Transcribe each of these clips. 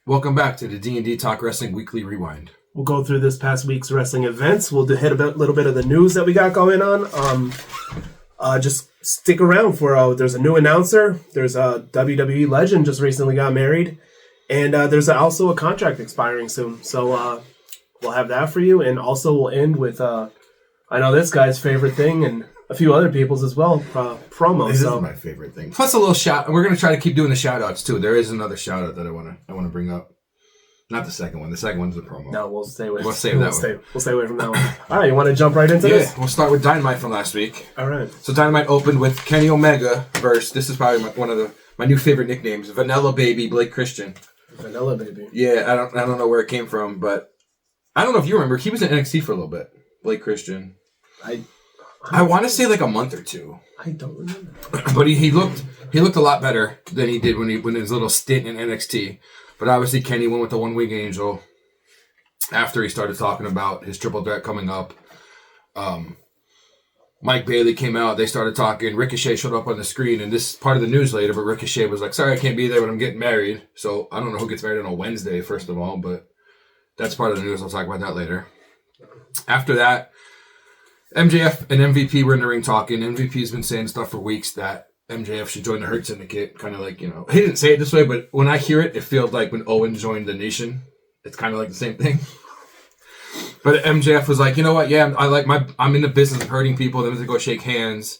Welcome back to the D&D Talk Wrestling Weekly Rewind. We'll go through this past week's wrestling events. We'll hit a little bit of the news that we got going on. Just stick around for there's a new announcer. There's a WWE legend just recently got married. And there's also a contract expiring soon. So we'll have that for you. And also we'll end with, I know this guy's favorite thing and a few other people's as well, promo. This is my favorite thing. Plus a little shout. We're going to try to keep doing the shout outs too. There is another shout out that I want to bring up. Not the second one. The second one's the promo. No, we'll stay away. We'll save that one. We'll stay away from that one. All right, you want to jump right into this? Yeah, we'll start with Dynamite from last week. All right. So Dynamite opened with Kenny Omega versus, this is probably one of my new favorite nicknames, Vanilla Baby Blake Christian. Vanilla Baby. Yeah, I don't know where it came from, but I don't know if you remember. He was in NXT for a little bit. Blake Christian. I want to say like a month or two. I don't remember. But he looked a lot better than he did when his little stint in NXT. But obviously Kenny went with the One Wing Angel after he started talking about his triple threat coming up. Mike Bailey came out. They started talking. Ricochet showed up on the screen, and this is part of the news later, but Ricochet was like, sorry, I can't be there, but I'm getting married. So I don't know who gets married on a Wednesday, first of all, but that's part of the news. I'll talk about that later. After that, MJF and MVP were in the ring talking. MVP's been saying stuff for weeks that MJF should join the Hurt Syndicate. Kind of like, he didn't say it this way, but when I hear it, it feels like when Owen joined the Nation. It's kind of like the same thing. But MJF was like, you know what? Yeah, I'm in the business of hurting people. Then they go shake hands.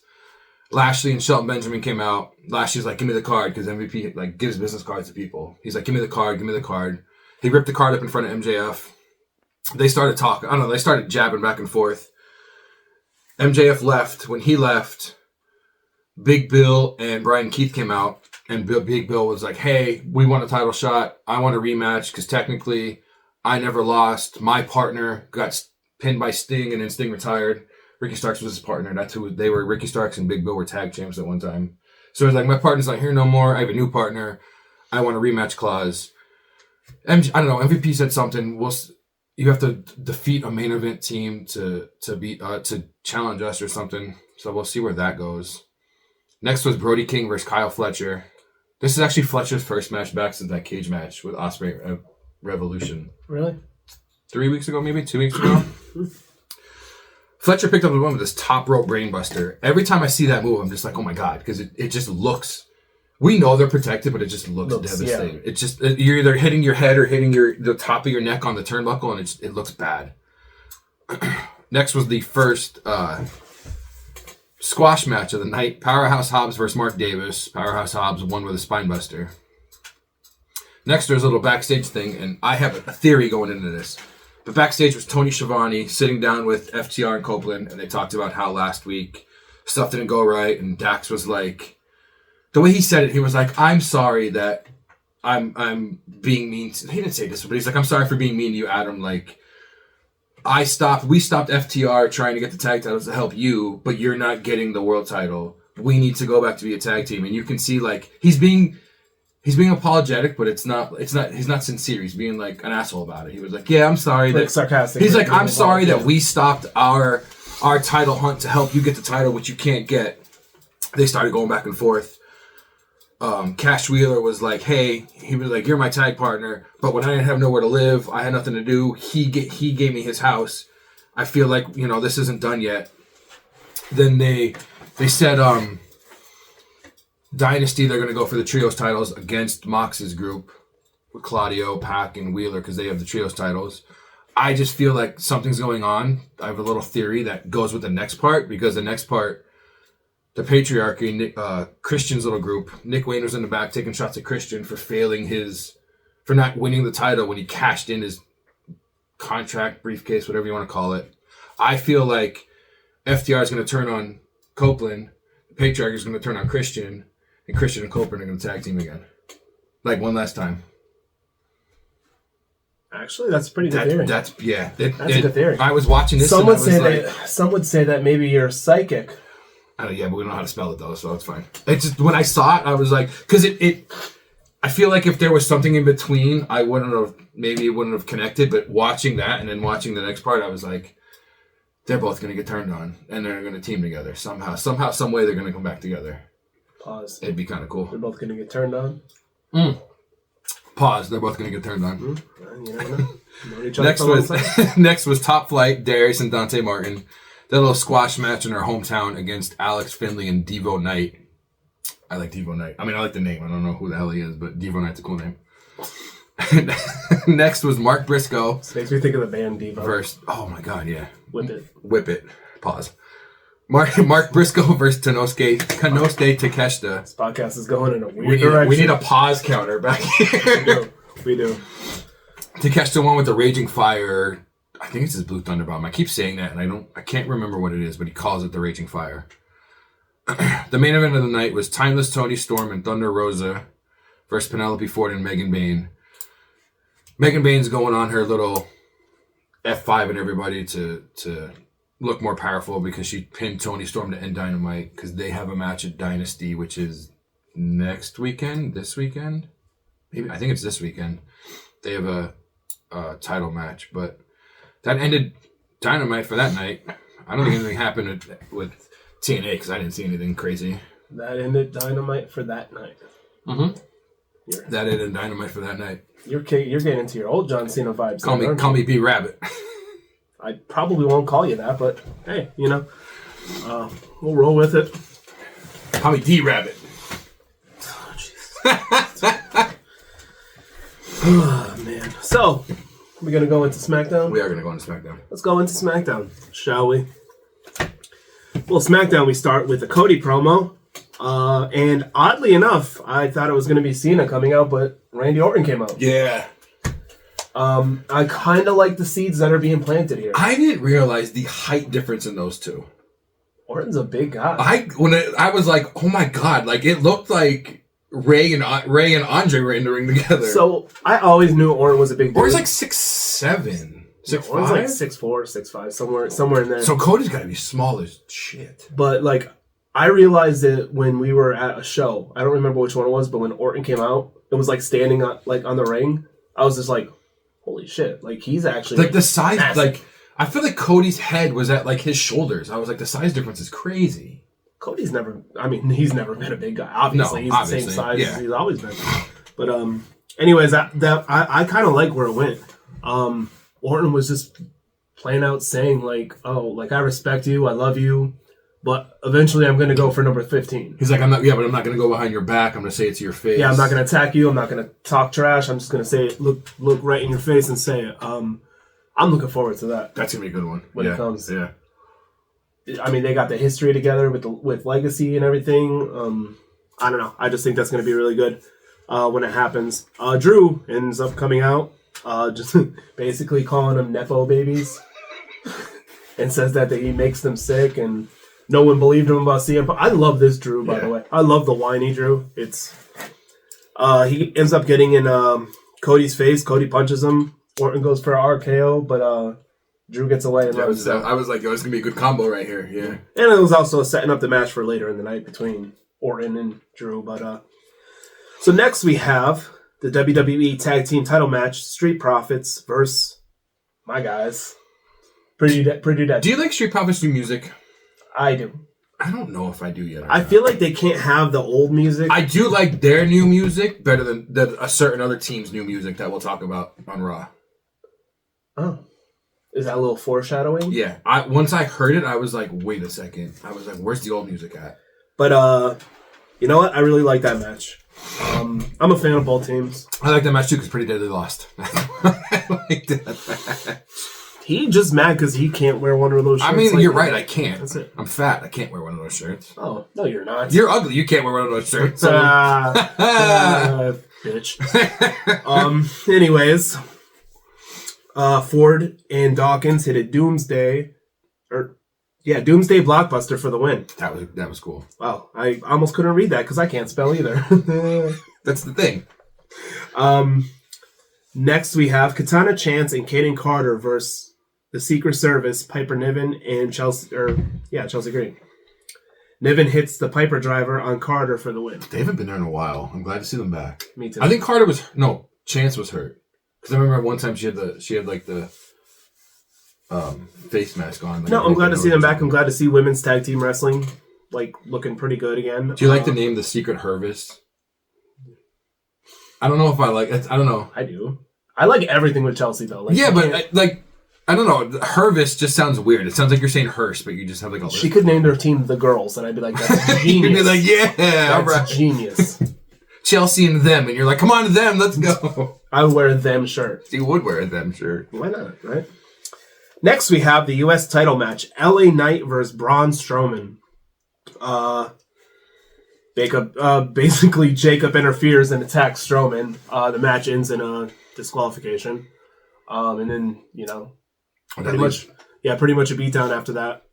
Lashley and Shelton Benjamin came out. Lashley's like, give me the card, because MVP like gives business cards to people. He's like, give me the card, give me the card. He ripped the card up in front of MJF. They started talking. I don't know. They started jabbing back and forth. MJF left. When he left, Big Bill and Brian Keith came out, and Big Bill was like, hey, we want a title shot. I want a rematch because technically I never lost. My partner got pinned by Sting, and then Sting retired. Ricky Starks was his partner. That's who they were. Ricky Starks and Big Bill were tag champs at one time. So he's like, my partner's not here no more. I have a new partner. I want a rematch clause. I don't know. MVP said something. You have to defeat a main event team to challenge us or something. So we'll see where that goes. Next was Brody King versus Kyle Fletcher. This is actually Fletcher's first match back since that cage match with Ospreay at Revolution. Really? 3 weeks ago, maybe 2 weeks ago. Fletcher picked up the one with this top rope brainbuster. Every time I see that move, I'm just like, oh my god, because it just looks. We know they're protected, but it just looks devastating. Yeah. It's just you're either hitting your head or hitting the top of your neck on the turnbuckle, and it looks bad. Next was the first squash match of the night: Powerhouse Hobbs versus Mark Davis. Powerhouse Hobbs won with a spinebuster. Next, there's a little backstage thing, and I have a theory going into this. But backstage was Tony Schiavone sitting down with FTR and Copeland, and they talked about how last week stuff didn't go right, and Dax was like. The way he said it, he was like, I'm sorry that I'm being mean to... He didn't say this, but he's like, I'm sorry for being mean to you, Adam. Like, we stopped FTR trying to get the tag titles to help you, but you're not getting the world title. We need to go back to be a tag team. And you can see, like, he's being apologetic, but he's not sincere. He's being like an asshole about it. He was like, yeah, I'm sorry. Like sarcastic. He's like, I'm sorry that we stopped our title hunt to help you get the title, which you can't get. They started going back and forth. Cash Wheeler was like, hey, he was like, you're my tag partner, but when I didn't have nowhere to live, I had nothing to do, he gave me his house. I feel like, this isn't done yet. Then they said Dynasty, they're going to go for the trios titles against Mox's group with Claudio, Pac, and Wheeler because they have the trios titles. I just feel like something's going on. I have a little theory that goes with the next part, because the next part, the Patriarchy, Christian's little group, Nick Wayne was in the back taking shots at Christian for for not winning the title when he cashed in his contract, briefcase, whatever you want to call it. I feel like FTR is going to turn on Copeland, the Patriarchy is going to turn on Christian, and Christian and Copeland are going to tag team again. Like one last time. Actually, that's a pretty good theory. That's a good theory. I was watching this. Some would say that maybe you're psychic. Yeah, but we don't know how to spell it though, so it's fine. It's just when I saw it, I was like, because I feel like if there was something in between, it wouldn't have connected. But watching that and then watching the next part, I was like, they're both going to get turned on and they're going to team together somehow, some way. They're going to come back together. Pause. It'd be kind of cool. They're both going to get turned on. Pause. They're both going to get turned on. You never know. Next was Top Flight, Darius and Dante Martin. That little squash match in their hometown against Alex Finley and Devo Knight. I like Devo Knight. I mean, I like the name. I don't know who the hell he is, but Devo Knight's a cool name. Next was Mark Briscoe. This makes me think of the band Devo. Oh my god, yeah. Whip it. Pause. Mark Briscoe versus Konosuke Takeshita. This podcast is going in a weird direction. We need a pause counter back here. We do. Takeshita won with the Raging Fire. I think it's his Blue Thunder Bomb. I keep saying that, and I can't remember what it is, but he calls it the Raging Fire. The main event of the night was Timeless Tony Storm and Thunder Rosa versus Penelope Ford and Megan Bayne. Megan Bayne's going on her little F5 and everybody to look more powerful because she pinned Tony Storm to end Dynamite because they have a match at Dynasty, which is this weekend. Maybe I think it's this weekend. They have a title match, but that ended Dynamite for that night. I don't think anything happened with TNA because I didn't see anything crazy. That ended Dynamite for that night. Mm-hmm. That ended Dynamite for that night. You're getting into your old John Cena vibes. Call me B Rabbit. I probably won't call you that, but hey, we'll roll with it. Call me D Rabbit. Oh, jeez. Oh, man. So, we're going to go into SmackDown? We are going to go into SmackDown. Let's go into SmackDown, shall we? Well, SmackDown, we start with a Cody promo. And oddly enough, I thought it was going to be Cena coming out, but Randy Orton came out. Yeah. I kind of like the seeds that are being planted here. I didn't realize the height difference in those two. Orton's a big guy. I was like, oh my god, like it looked like Ray and Andre were in the ring together. So I always knew Orton was a big dude. Orton's like 6'7", 6'5". Orton's like 6'4", 6'5", somewhere in there. So Cody's got to be small as shit. But like, I realized it when we were at a show. I don't remember which one it was, but when Orton came out, it was like standing on the ring. I was just like, holy shit! Like he's actually like the size. massive. Like I feel like Cody's head was at like his shoulders. I was like, the size difference is crazy. Cody's never. I mean, he's never been a big guy. Obviously, he's the same size as he's always been. But anyways, that I kind of like where it went. Orton was just plain out saying like, oh, like I respect you, I love you, but eventually I'm gonna go for number 15. He's like, I'm not gonna go behind your back. I'm gonna say it to your face. Yeah, I'm not gonna attack you. I'm not gonna talk trash. I'm just gonna say it, look right in your face and say it. I'm looking forward to that. That's gonna be a good one when it comes. Yeah. I mean, they got the history together with Legacy and everything. I don't know. I just think that's going to be really good when it happens. Drew ends up coming out, just basically calling them Nepo babies, and says that he makes them sick, and no one believed him about CM Punk. I love this Drew, by the way. I love the whiny Drew. It's he ends up getting in Cody's face. Cody punches him. Orton goes for an RKO, but Drew gets away. And I was like, yo, it's going to be a good combo right here. Yeah. And it was also setting up the match for later in the night between Orton and Drew. But so next we have the WWE Tag Team title match, Street Profits versus my guys. Pretty dead. Do you like Street Profits' new music? I do. I don't know if I do yet. I feel like they can't have the old music. I do like their new music better than a certain other team's new music that we'll talk about on Raw. Oh. Is that a little foreshadowing? Yeah. Once I heard it, I was like, wait a second. I was like, where's the old music at? But, you know what? I really like that match. I'm a fan of both teams. I like that match too because Pretty Deadly lost. I like that match. He just mad because he can't wear one of those shirts. I mean, you're right. I can't. That's it. I'm fat. I can't wear one of those shirts. Oh, no, you're not. You're ugly. You can't wear one of those shirts. So. Bitch. Anyways, Ford and Dawkins hit a Doomsday Blockbuster for the win. That was cool. Wow, I almost couldn't read that because I can't spell either. That's the thing. Next we have Katana Chance and Kaden Carter versus the Secret Service, Piper Niven and Chelsea Green. Niven hits the Piper driver on Carter for the win. They haven't been there in a while. I'm glad to see them back. Me too. I think Chance was hurt. Because I remember one time she had the face mask on. No, I'm glad to see them back. I'm glad to see women's tag team wrestling looking pretty good again. Do you like the name The Secret Harvest? I don't know if I like it. I don't know. I do. I like everything with Chelsea though. Like, Yeah, but I don't know. Hervis just sounds weird. It sounds like you're saying Hearst, but you just have like a she could name their team the Girls, and I'd be like, that's genius. You'd be like, yeah, that's right. genius. Chelsea and them, and you're like, come on, them, let's go. I would wear a them shirt. You would wear a them shirt. Why not, right? Next, we have the U.S. title match. LA Knight versus Braun Strowman. Basically, Jacob interferes and attacks Strowman. The match ends in a disqualification. And then, pretty much a beatdown after that.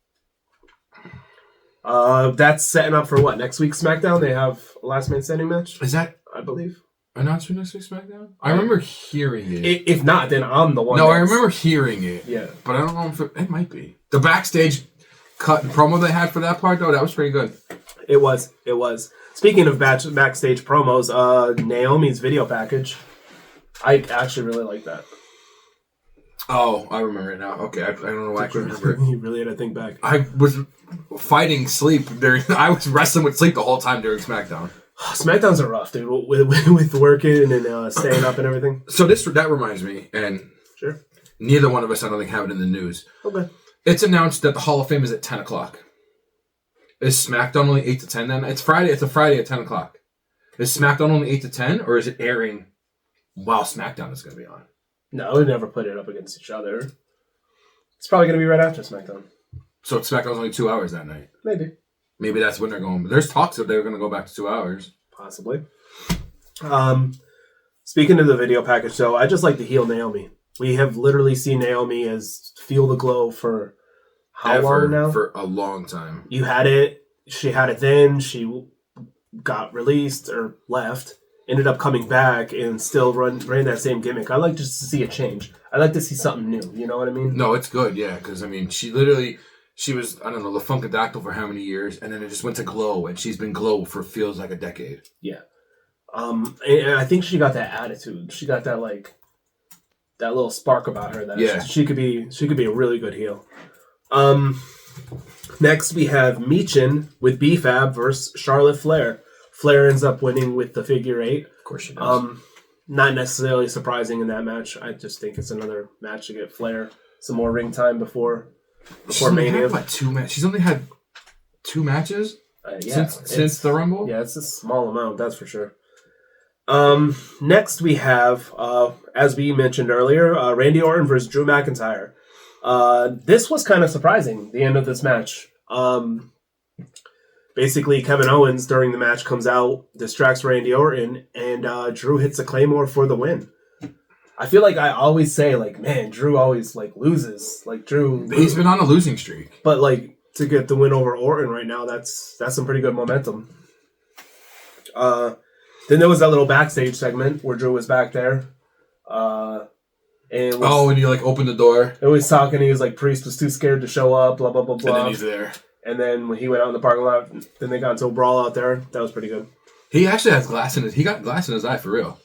That's setting up for what? Next week's SmackDown? They have a last man standing match? Is that, I believe, announced for next week's SmackDown? I remember hearing it. If not, then I'm the one. No, I remember hearing it. Yeah. But I don't know if it might be. The backstage cut promo they had for that part, though, that was pretty good. It was. Speaking of backstage promos, Naomi's video package. I actually really like that. Oh, I remember it now. Okay, I don't know why I couldn't remember it. You really had to think back. I was fighting sleep during. I was wrestling with sleep the whole time during SmackDown. SmackDowns are rough, dude. With working and staying up and everything. So that reminds me, and sure, neither one of us I don't think have it in the news. Okay, it's announced that the Hall of Fame is at 10:00. Is SmackDown only 8 to 10 then? It's Friday. It's a Friday at 10:00. Is SmackDown only 8 to 10, or is it airing while SmackDown is going to be on? No, we never put it up against each other. It's probably going to be right after SmackDown. So SmackDown's only 2 hours that night. Maybe that's when they're going. There's talks that they're going to go back to 2 hours. Possibly. Speaking of the video package, though, I just like the heel Naomi. We have literally seen Naomi as Feel the Glow for how long now? For a long time. You had it. She had it then. She got released or left. Ended up coming back and still ran that same gimmick. I like just to see a change. I like to see something new. You know what I mean? No, it's good, yeah. Because, I mean, she was, I don't know, the Funkadactyl for how many years, and then it just went to Glow, and she's been Glow for feels like a decade. Yeah. And I think she got that attitude. She got that, that little spark about her that she could be a really good heel. Next, we have Michin with B-Fab versus Charlotte Flair. Flair ends up winning with the figure 8. Of course she does. Not necessarily surprising in that match. I just think it's another match to get Flair some more ring time before Mania. She's only had 2 matches since the Rumble? Yeah, it's a small amount, that's for sure. Next we have, as we mentioned earlier, Randy Orton versus Drew McIntyre. This was kind of surprising, the end of this match. Basically, Kevin Owens during the match comes out, distracts Randy Orton, and Drew hits a Claymore for the win. I feel like I always say, man, Drew always loses. He's been on a losing streak. But to get the win over Orton right now, that's some pretty good momentum. Then there was that little backstage segment where Drew was back there. And he opened the door. And was talking. He was like, Priest was too scared to show up, blah, blah, blah, blah. And then he's there. And then when he went out in the parking lot, then they got into a brawl out there. That was pretty good. He actually has he got glass in his eye for real.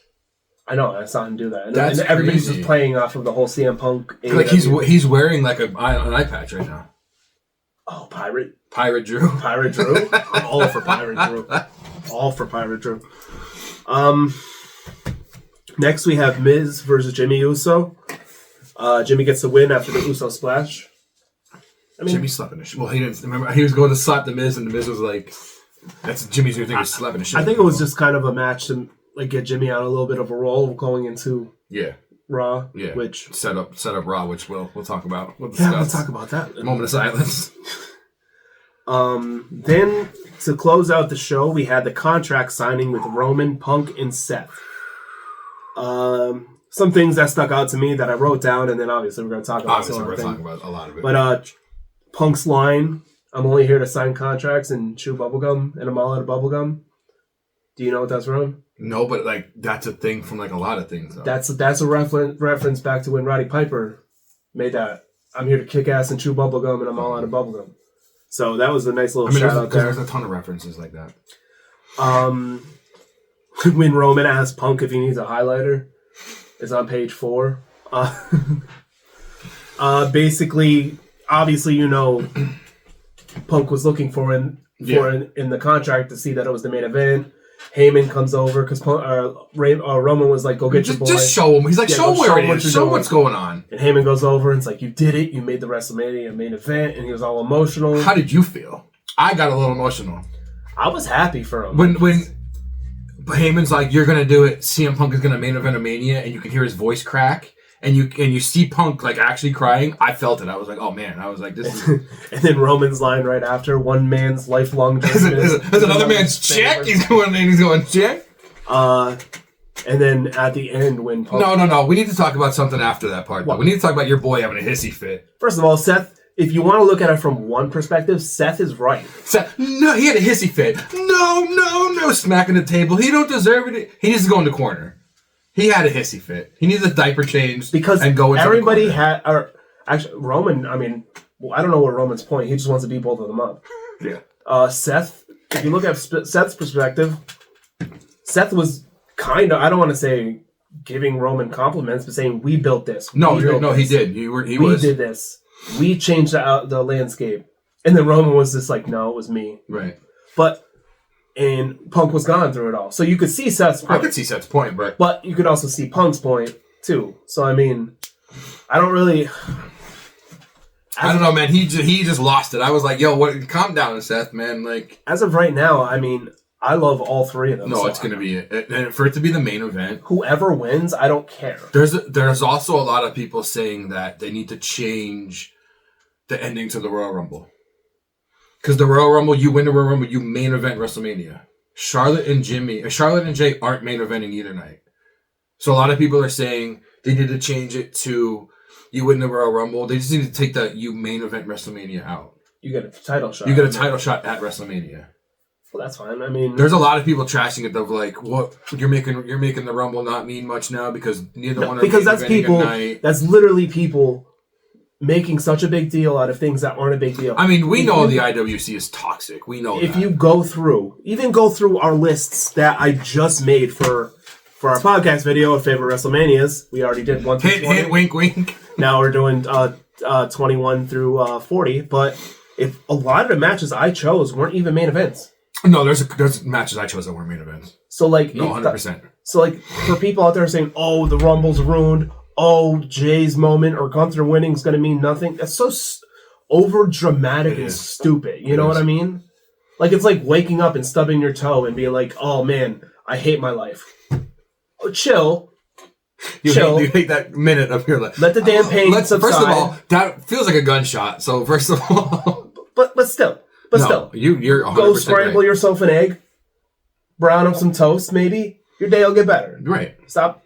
I know, I saw him do that. And crazy. everybody's just playing off of the whole CM Punk. He's wearing an eye patch right now. Oh, Pirate Drew. Pirate Drew. I'm all for Pirate Drew. All for Pirate Drew. Next we have Miz versus Jimmy Uso. Jimmy gets the win after the Uso splash. Jimmy slapping the shit. Well, he didn't remember. He was going to slap the Miz, and the Miz was like, "That's Jimmy's new thing. Is slapping the shit." I think it was just kind of a match to get Jimmy on a little bit of a roll going into Raw. Yeah, which set up Raw, which we'll talk about. We'll discuss. Yeah, we'll talk about that. Moment of silence. Then to close out the show, we had the contract signing with Roman, Punk, and Seth. Some things that stuck out to me that I wrote down, and then obviously we're going to talk about. Talking about a lot of it. But Punk's line, "I'm only here to sign contracts and chew bubblegum, and I'm all out of bubblegum." Do you know what that's from? No, but that's a thing from a lot of things. Though. That's a reference back to when Roddy Piper made that. "I'm here to kick ass and chew bubblegum, and I'm all out of bubblegum." So that was a nice little shout out there. There's a ton of references like that. When Roman asked Punk if he needs a highlighter, it's on page 4. Basically, obviously, Punk was looking for in the contract to see that it was the main event. Heyman comes over because Roman was like, "Go get your boy." Just show him. He's like, show him where it is. Show him what's going on. And Heyman goes over and it's like, "You did it. You made the WrestleMania main event," and he was all emotional. How did you feel? I got a little emotional. I was happy for him. When Heyman's like, "You're gonna do it," CM Punk is gonna main event a Mania, and you can hear his voice crack. And you see Punk like actually crying. I felt it. I was like, oh man. I was like, this is. And then Roman's line right after: "One man's lifelong dream is another man's check." He's going check. And then at the end when Punk... No. We need to talk about something after that part. Though. We need to talk about your boy having a hissy fit. First of all, Seth. If you want to look at it from one perspective, Seth is right. No, he had a hissy fit. No, smacking the table. He don't deserve it. He needs to go in the corner. He had a hissy fit. He needs a diaper change because and go into everybody had. Or actually, Roman. I mean, I don't know what Roman's point. He just wants to beat both of them up. Yeah. Seth. If you look at Seth's perspective, Seth was kind of. I don't want to say giving Roman compliments, but saying we built this. He did. We did this. We changed the landscape, and then Roman was just like, no, it was me. Right. And Punk was gone through it all. So you could see Seth's point. I could see Seth's point, but you could also see Punk's point, too. So, I mean, I don't really... I don't know, man. He just lost it. I was like, yo, what? Calm down, Seth, man. Like, as of right now, I mean, I love all three of them. No, it's going to be... And for it to be the main event... Whoever wins, I don't care. There's also a lot of people saying that they need to change the ending to the Royal Rumble. Because the Royal Rumble, you win the Royal Rumble, you main event WrestleMania. Charlotte and Jay aren't main eventing either night. So a lot of people are saying they need to change it to you win the Royal Rumble. They just need to take the you main event WrestleMania out. You get a title shot. You get a title shot at WrestleMania. Well, that's fine. I mean, there's a lot of people trashing it of like, what you're making the Rumble not mean much now because neither one are because main that's people. That's literally people making such a big deal out of things that aren't a big deal. I mean, we know the IWC is toxic. We know if you go through our lists that I just made for our podcast video of favorite WrestleManias. We already did 1 through 20. Hint, wink, wink. Now we're doing 21 through 40. But if a lot of the matches I chose weren't even main events. No, there's matches I chose that weren't main events. So like, no, 100%. So like, for people out there saying, "Oh, the Rumble's ruined," "Oh, Jay's moment or Gunther winning is going to mean nothing," that's so over dramatic and stupid. You know what I mean? Like, it's like waking up and stubbing your toe and being like, "Oh man, I hate my life." Oh, chill. You hate that minute of your life. Let the damn pain subside. First of all, that feels like a gunshot. So first of all, but still, you're 100% go scramble right. yourself an egg, brown up some toast, maybe your day will get better. Right. Stop.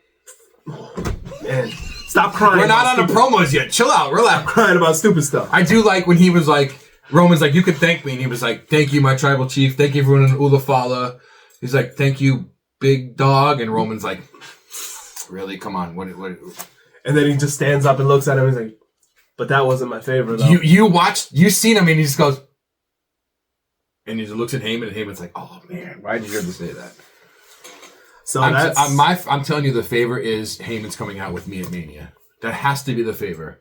Man, stop crying. We're not on the promos yet. Chill out. Relax. Stop crying about stupid stuff. I do like when he was like, Roman's like, "You could thank me," and he was like, "Thank you, my tribal chief. Thank you for winning Ulafala." He's like, "Thank you, big dog," and Roman's like, "Really? Come on, what?" And then he just stands up and looks at him and he's like, "But that wasn't my favorite, though." You seen him, and he just goes, and he just looks at Heyman, and Heyman's like, "Oh man, why did you ever say that?" So I'm telling you, the favor is Heyman's coming out with me at Mania. That has to be the favor.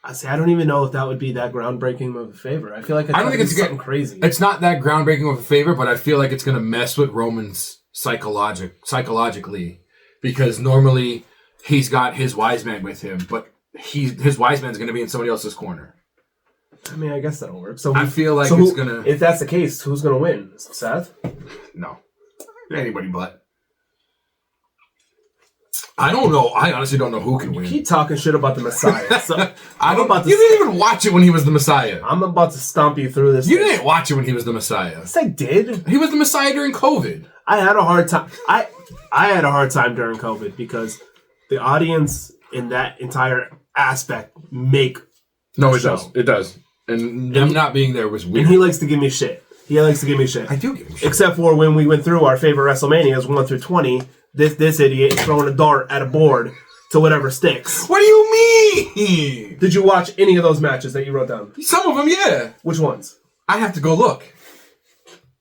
I don't even know if that would be that groundbreaking of a favor. I feel like I don't think it's something crazy. It's not that groundbreaking of a favor, but I feel like it's going to mess with Roman's psychologically, because normally he's got his wise man with him, but his wise man's going to be in somebody else's corner. I mean, I guess that'll work. So I feel like it's going to... If that's the case, who's going to win? Seth? No. Anybody but. I don't know. I honestly don't know who can win. You keep talking shit about the Messiah. So you didn't even watch it when he was the Messiah. I'm about to stomp you through this. You didn't watch it when he was the Messiah. Yes, I did. He was the Messiah during COVID. I had a hard time. I had a hard time during COVID because the audience in that entire aspect make no, it does. It does. And them not being there was weird. And he likes to give me shit. I do give him shit. Except for when we went through our favorite WrestleManias 1 through 20. This idiot is throwing a dart at a board to whatever sticks. What do you mean? Did you watch any of those matches that you wrote down? Some of them, yeah. Which ones? I have to go look.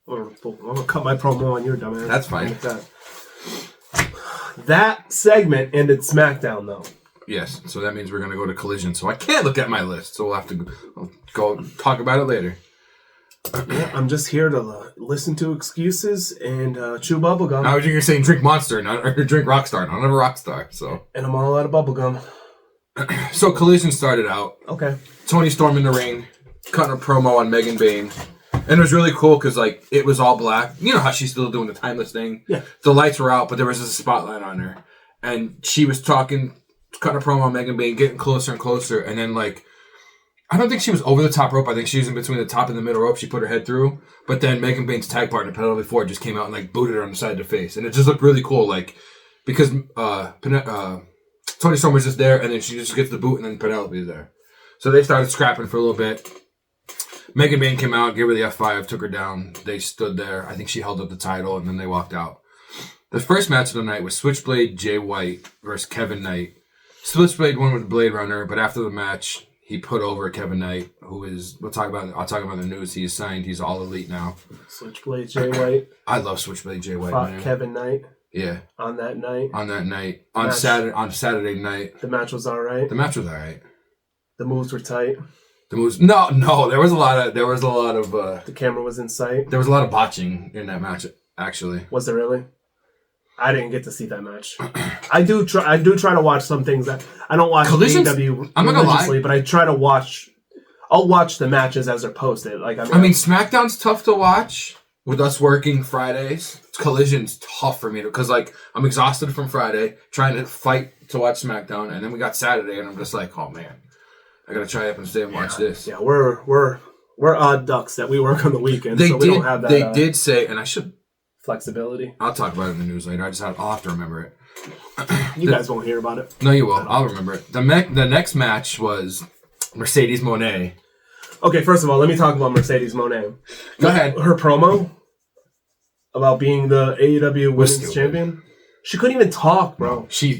I'm gonna cut my promo on your dumbass. That's fine. That segment ended SmackDown, though. Yes, so that means we're gonna go to Collision. So I can't look at my list. So we'll have to go talk about it later. Yeah, I'm just here to listen to excuses and chew bubblegum. I was just saying drink Monster, or drink Rockstar, not a Rockstar. So, And I'm all out of bubblegum. so Collision started out. Okay. Tony Storm in the ring, cutting a promo on Megan Bayne. And it was really cool because, like, it was all black. You know how she's still doing the timeless thing? Yeah. The lights were out, but there was just a spotlight on her. And she was cutting a promo on Megan Bayne, getting closer and closer. And then, like, I don't think she was over the top rope. I think she was in between the top and the middle rope. She put her head through. But then Megan Bayne's tag partner, Penelope Ford, just came out and, like, booted her on the side of the face. And it just looked really cool, like, because Tony Storm was just there, and then she just gets the boot, and then Penelope is there. So they started scrapping for a little bit. Megan Bayne came out, gave her the F5, took her down. They stood there. I think she held up the title, and then they walked out. The first match of the night was Switchblade Jay White versus Kevin Knight. Switchblade won with Blade Runner, but after the match, he put over Kevin Knight, who is, I'll talk about the news. He's signed. He's all elite now. Switchblade Jay White. I love Switchblade Jay White, fought man. Kevin Knight. Yeah. On that night. On Saturday night. The match was all right. The match was all right. The moves were tight. No, there was a lot of the camera was in sight. There was a lot of botching in that match, actually. Was there really? I didn't get to see that match. I do try to watch some things that I don't watch AEW I'm not gonna lie, but I try to watch. I'll watch the matches as they're posted. Like I mean, SmackDown's tough to watch with us working Fridays. Collision's tough for me because, like, I'm exhausted from Friday trying to fight to watch SmackDown, and then we got Saturday, and I'm just like, oh man, I gotta try up and stay and watch this. Yeah, we're odd ducks that we work on the weekend, so we don't have that. They did say, and I should flexibility. I'll talk about it in the news later. I'll have to remember it. You guys won't hear about it. No, you will. I'll remember it. The next match was Mercedes Moné. Okay, first of all, let me talk about Mercedes Moné. Go ahead. Her promo about being the AEW Women's Champion. She couldn't even talk, bro. She's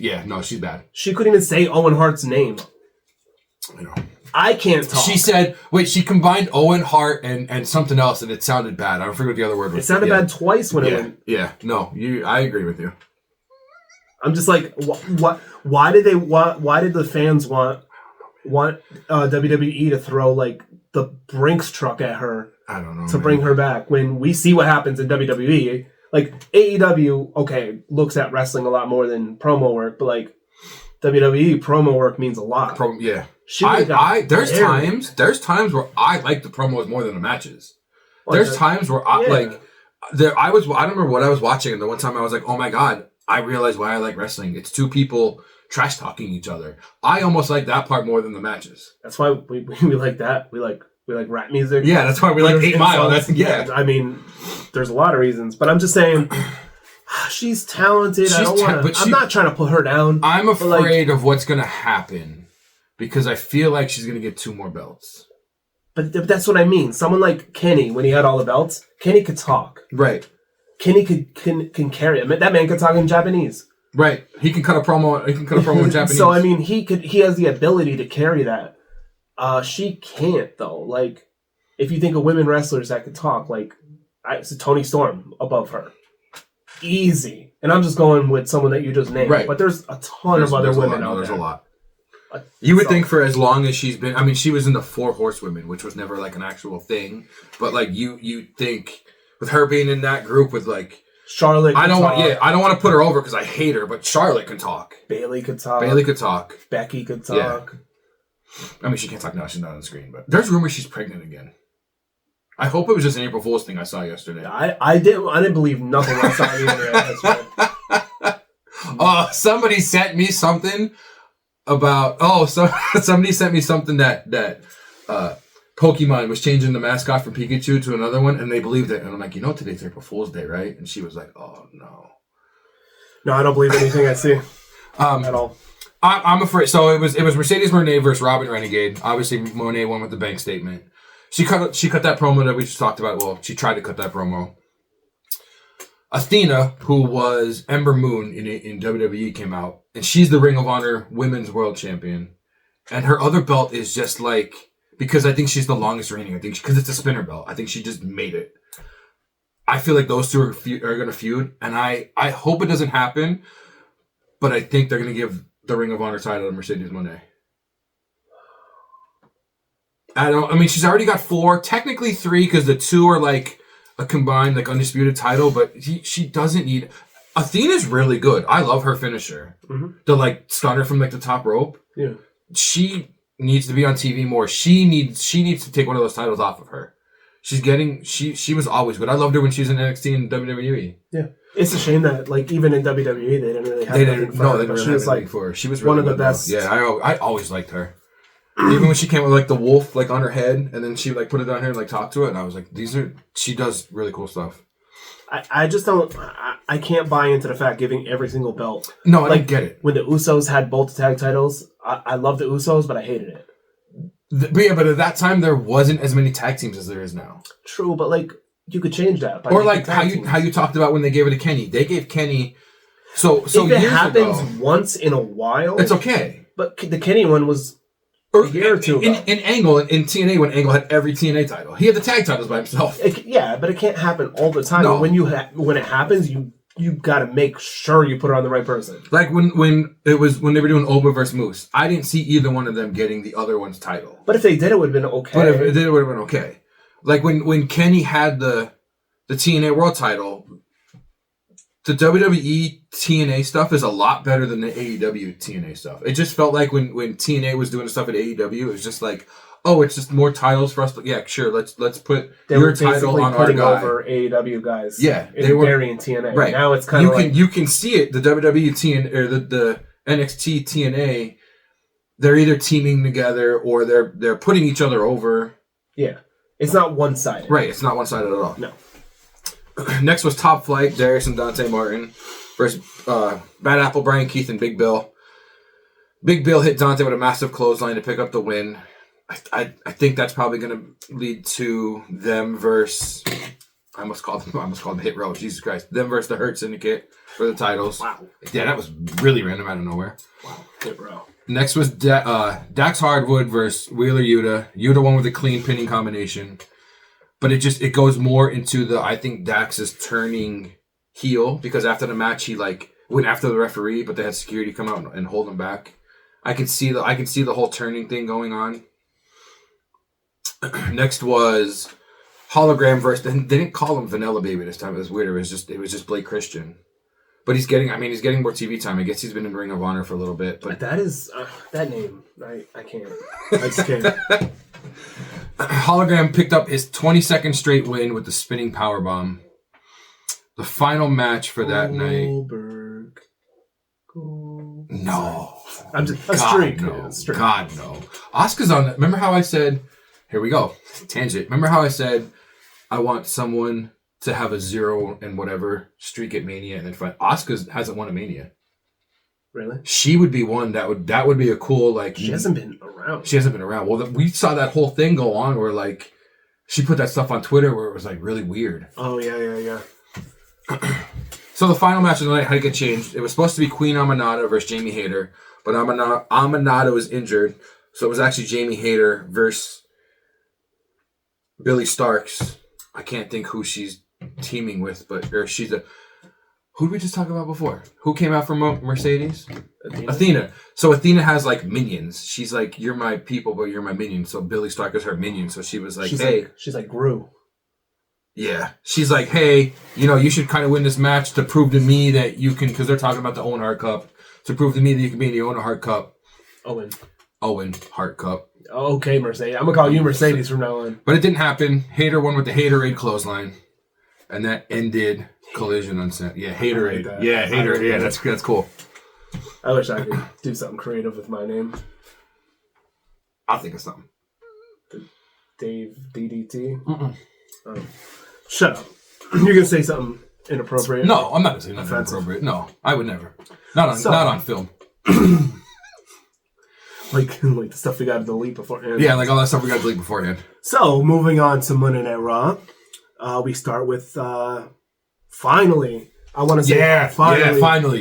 bad. She couldn't even say Owen Hart's name. I know. I can't talk. She said, she combined Owen Hart and something else, and it sounded bad. I don't forget what the other word was. It sounded bad twice when it went. Yeah, no, I agree with you. I'm just like, why did the fans want WWE to throw, like, the Brinks truck at her? I don't know. To bring her back when we see what happens in WWE. Like, AEW, okay, looks at wrestling a lot more than promo work, but, like, WWE promo work means a lot. Yeah. There's times where I like the promos more than the matches. There's times where I don't remember what I was watching, and the one time I was like, oh my god, I realized why I like wrestling. It's two people trash talking each other. I almost like that part more than the matches. That's why we like that. We like rap music. Yeah, that's why we like 8 Mile. I mean, there's a lot of reasons, but I'm just saying she's talented. I'm not trying to put her down. I'm afraid of what's going to happen because I feel like she's going to get 2 more belts. But that's what I mean. Someone like Kenny, when he had all the belts, Kenny could talk. Right. Kenny can carry it. That man could talk in Japanese. Right. He can cut a promo. He can cut a promo in Japanese. So I mean, he has the ability to carry that. She can't though. Like, if you think of women wrestlers that could talk, like, it's Toni Storm above her, easy. And I'm just going with someone that you just named. Right. But there's a ton of other women out there. There's a lot. You would think for as long as she's been, I mean, she was in the 4 Horsewomen, which was never like an actual thing. But like you think with her being in that group with like Charlotte, I don't want to put her over because I hate her, but Charlotte can talk. Bayley could talk. Becky could talk. Yeah. I mean, she can't talk now; she's not on the screen. But there's rumors she's pregnant again. I hope it was just an April Fool's thing I saw yesterday. I didn't believe nothing I saw on the internet. Somebody sent me something about somebody sent me something that Pokemon was changing the mascot from Pikachu to another one, and they believed it. And I'm like, today's April Fool's Day, right? And she was like, oh no. No, I don't believe anything I see at all. I'm afraid. So it was Mercedes Moné versus Robin Renegade. Obviously, Moné won with the bank statement. She cut that promo that we just talked about. Well, she tried to cut that promo. Athena, who was Ember Moon in WWE, came out, and she's the Ring of Honor Women's World Champion. And her other belt is just like, because I think she's the longest reigning. I think because it's a spinner belt. I think she just made it. I feel like those two are going to feud, and I hope it doesn't happen, but I think they're going to give the Ring of Honor title to Mercedes Moné. I mean, she's already got 4, technically 3, because the 2 are like a combined like undisputed title. But she doesn't need. Athena's really good. I love her finisher. Mm-hmm. The like stunner from like the top rope. Yeah. She needs to be on TV more. She needs to take one of those titles off of her. She's getting. She was always good. I loved her when she was in NXT and WWE. Yeah. It's a shame that, like, even in WWE, they didn't really have anything for her. They didn't really have anything for her. She was really one of the good, best. though. Yeah, I always liked her. Even when she came with, like, the wolf, like, on her head, and then she, like, put it on her and, like, talked to it, and I was like, she does really cool stuff. I just don't, I can't buy into the fact giving every single belt. No, I don't get it. When the Usos had both the tag titles, I love the Usos, but I hated it. But at that time, there wasn't as many tag teams as there is now. True, but, like, you could change that. Or like how you talked about when they gave it to Kenny. They gave Kenny so if it happens once in a while, it's okay. But the Kenny one was a year or two ago. In Angle in TNA when Angle had every TNA title, he had the tag titles by himself. But it can't happen all the time. No. When it happens, you got to make sure you put it on the right person. Like when they were doing Oba versus Moose, I didn't see either one of them getting the other one's title. But if they did, it would have been okay. But if they did, it would have been okay. Like when Kenny had the TNA World title, the WWE TNA stuff is a lot better than the AEW TNA stuff. It just felt like when TNA was doing stuff at AEW, it was just like, oh, it's just more titles for us. Yeah, sure, let's put your title on our guy. Over AEW guys. Yeah, they were burying TNA. Right now, it's kind of like you can see it. The WWE TNA or the NXT TNA, they're either teaming together or they're putting each other over. Yeah. It's not one-sided. Right, it's not one-sided at all. No. Next was Top Flight, Darius and Dante Martin versus Bad Apple, Brian Keith, and Big Bill. Big Bill hit Dante with a massive clothesline to pick up the win. I think that's probably going to lead to them versus... I almost called them Hit Row. Jesus Christ. Them versus the Hurt Syndicate for the titles. Wow. Yeah, that was really random out of nowhere. Wow. Hit Row. Next was Dax Hardwood versus Wheeler Yuta. Yuta won with a clean pinning combination. But it goes more into I think Dax is turning heel because after the match he like went after the referee, but they had security come out and hold him back. I can see the whole turning thing going on. Next was Hologram versus they didn't call him Vanilla Baby this time. It was weird. It was just Blake Christian. But he's getting more TV time. I guess he's been in Ring of Honor for a little bit. But that is that name. I can't. I just can't. Hologram picked up his 22nd straight win with the spinning powerbomb. The final match for that night. No. I'm just a streak. No. God, no. Asuka's on that. Remember how I said, here we go, tangent. Remember how I said, I want someone to have a 0 and whatever streak at Mania and then fight. Asuka hasn't won a Mania. Really? She would be one that would be a cool like. She hasn't been around. She hasn't been around. Well, we saw that whole thing go on where like she put that stuff on Twitter where it was like really weird. Oh yeah. So the final match of the night had to get changed. It was supposed to be Queen Aminata versus Jamie Hayter, but Aminata was injured, so it was actually Jamie Hayter versus Billy Starks. I can't think who she's teaming with, or she's a. Who did we just talk about before? Who came out from Mercedes? Athena. So Athena has like minions. She's like, you're my people, but you're my minion. So Billy Stark is her minion. So she was like, she's like Gru. Yeah. She's like, hey, you should kind of win this match to prove to me that you can, because they're talking about the Owen Hart Cup, to prove to me that you can be in the Owen Hart Cup. Owen Hart Cup. Okay, Mercedes. I'm going to call you Mercedes from now on. But it didn't happen. Hayter won with the Haterade clothesline. And that ended Collision on set. Yeah, Haterade. Like yeah, Haterade. Yeah, that's cool. I wish I could do something creative with my name. I'll think of something. Dave DDT? Oh. Shut up. You're going to say something inappropriate? No, I'm not going to say nothing inappropriate. No, I would never. Not on film. like the stuff we got to delete beforehand. Yeah, like all that stuff we got to delete beforehand. So, moving on to Monday Night Raw. We start with finally. I want to say finally.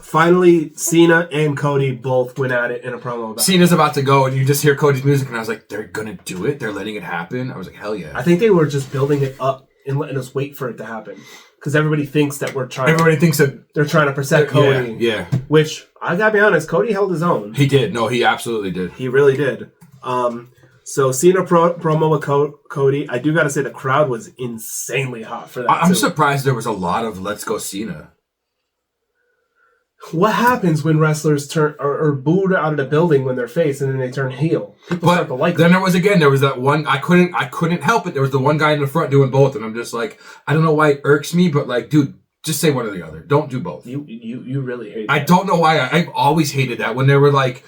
Finally, Cena and Cody both went at it in a promo. Cena's about to go, and you just hear Cody's music, and I was like, they're gonna do it. They're letting it happen. I was like, hell yeah. I think they were just building it up and letting us wait for it to happen because everybody thinks that we're trying. Everybody thinks that they're trying to protect Cody. Yeah. Which I gotta be honest, Cody held his own. He did. No, he absolutely did. He really did. So Cena promo with Cody. I do got to say the crowd was insanely hot for that. I'm surprised there was a lot of "Let's Go Cena." What happens when wrestlers turn or booed out of the building when they're face and then they turn heel? People start to like then them. there was that one. I couldn't help it. There was the one guy in the front doing both, and I'm just like, I don't know why it irks me, but like, dude, just say one or the other. Don't do both. You really hate that. I don't know why. I've always hated that when they were like.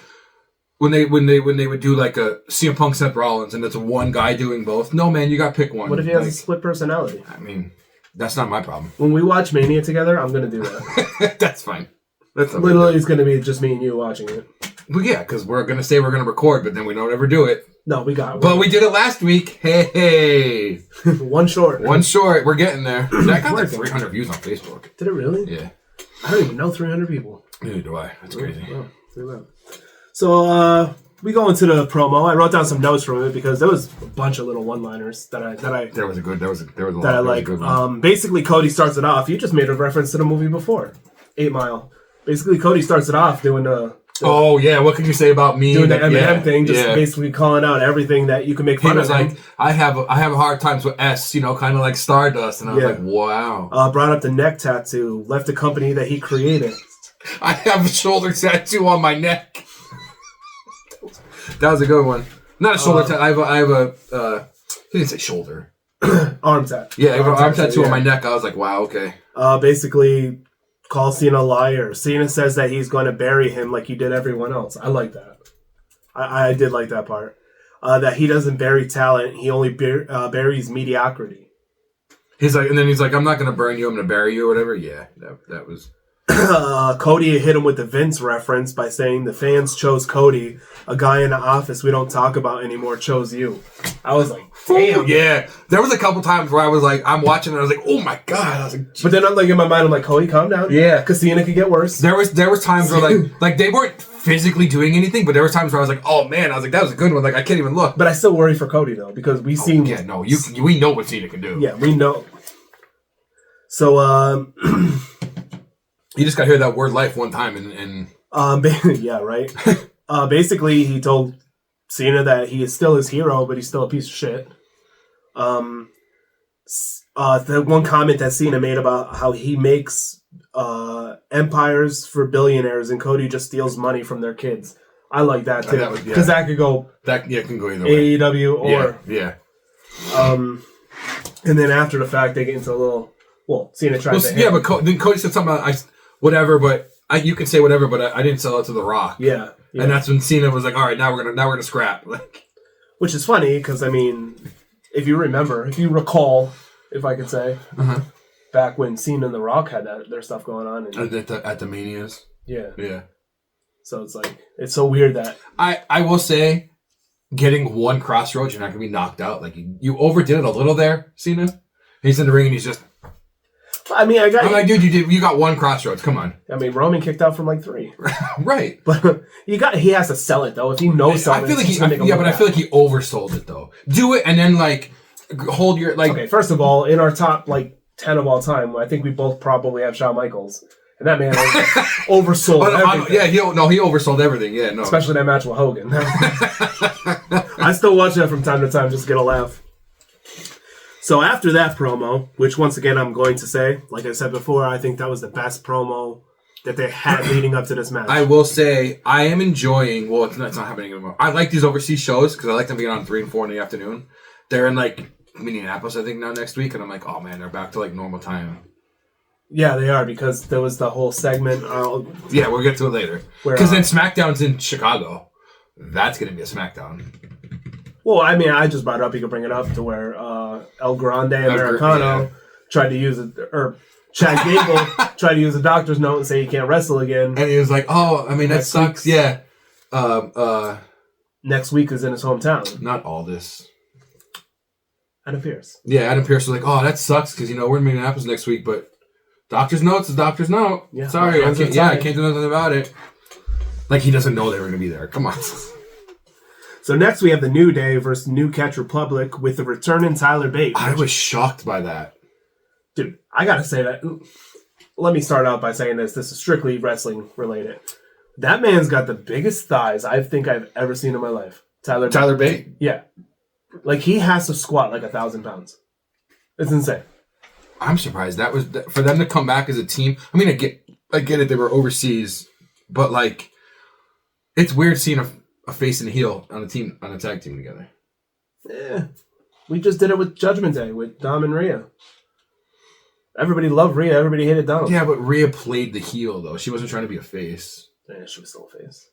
When they would do like a CM Punk Seth Rollins and it's one guy doing both. No, man, you got to pick one. What if he has a split personality? I mean, that's not my problem. When we watch Mania together, I'm going to do that. That's fine. That's literally it's going to be just me and you watching it. Well, yeah, because we're going to say we're going to record, but then we don't ever do it. No, we got it. But we did it last week. Hey. One short. One short. We're getting there. That got like 300 views on Facebook. Did it really? Yeah. I don't even know 300 people. Neither do I. That's crazy. Wow. So, we go into the promo. I wrote down some notes from it because there was a bunch of little one-liners that I There was a lot that I like. Basically, Cody starts it off. You just made a reference to the movie before, 8 Mile. Basically, Cody starts it off doing the oh yeah, what can you say about me? Doing the Eminem thing, just basically calling out everything that you can make fun of. He was like, I have a hard times with S, kind of like Stardust, and I was like, wow. Brought up the neck tattoo. Left the company that he created. I have a shoulder tattoo on my neck. That was a good one. Not a shoulder tattoo. I have a. He didn't say shoulder. Arm tattoo. Yeah, I have an arm tattoo on my neck. I was like, wow, okay. Basically, calls Cena a liar. Cena says that he's going to bury him like he did everyone else. I like that. I did like that part. That he doesn't bury talent. He only buries mediocrity. He's like, I'm not going to burn you. I'm going to bury you or whatever. Yeah, that was. Cody hit him with the Vince reference by saying the fans chose Cody. A guy in the office we don't talk about anymore chose you. I was like, damn. Yeah. There was a couple times where I was like, I'm watching and I was like, oh my God. I was like, but then I'm like in my mind, I'm like, Cody, calm down. Yeah. Because Cena could get worse. There was times where like they weren't physically doing anything, but there were times where I was like, oh man, I was like, that was a good one. Like I can't even look. But I still worry for Cody though, because we seen. Yeah, no, we know what Cena can do. Yeah, we know. So, you just got to hear that word life one time and yeah, right. Basically, he told Cena that he is still his hero, but he's still a piece of shit. The one comment that Cena made about how he makes empires for billionaires and Cody just steals money from their kids. I like that too, because that could go. That can go either way. AEW or yeah. And then after the fact, they get into a little. Well, Cena tried to. Yeah, but then Cody said something about whatever, but you can say whatever, but I didn't sell it to The Rock. Yeah. And that's when Cena was like, all right, now we're gonna scrap. Like, which is funny because I mean, if you recall, if I could say, back when Cena and The Rock had their stuff going on, and, at the Manias. Yeah. So it's like it's so weird that I will say, getting one crossroads, you're not gonna be knocked out. Like you overdid it a little there, Cena. He's in the ring and he's just. I mean, I'm like, dude, you got one crossroads. Come on. I mean, Roman kicked out from like 3. Right. But he has to sell it though. If he knows something, I feel like he oversold it thoh. Do it and then like hold your like. Okay, first of all, in our top like 10 of all time, I think we both probably have Shawn Michaels, and that man oversold everything. He oversold everything. Yeah, no. Especially that match with Hogan. I still watch that from time to time just to get a laugh. So after that promo, which once again I'm going to say, like I said before, I think that was the best promo that they had leading up to this match. I will say I am enjoying. Well, it's not happening anymore. I like these overseas shows because I like them being on 3 and 4 in the afternoon. They're in like Minneapolis, I think, now next week, and I'm like, oh man, they're back to like normal time. Yeah, they are because there was the whole segment. Yeah, we'll get to it later. Because then SmackDown's in Chicago. That's going to be a SmackDown. Well, I mean, I just brought it up. You could bring it up to where El Grande Americano tried to use it, or Chad Gable tried to use a doctor's note and say he can't wrestle again. And he was like, "Oh, I mean, that sucks." Yeah. Next week is in his hometown. Not all this. Adam Pearce. Yeah, Adam Pearce was like, "Oh, that sucks because we're in Minneapolis next week, but doctor's note's a doctor's note. Yeah, sorry, I can't do nothing about it." Like he doesn't know they were going to be there. Come on. So next we have the New Day versus New Catch Republic with the returning Tyler Bate. I was shocked by that. Dude, I gotta say that. Let me start out by saying this. This is strictly wrestling related. That man's got the biggest thighs I think I've ever seen in my life. Tyler Bate. Yeah. Like, he has to squat like 1,000 pounds. It's insane. I'm surprised that was for them to come back as a team. I mean, I get it. They were overseas, but like, it's weird seeing a face and a heel on a tag team together. Yeah, we just did it with Judgment Day with Dom and Rhea. Everybody loved Rhea. Everybody hated Dom. Yeah, but Rhea played the heel though. She wasn't trying to be a face. Yeah, she was still a face.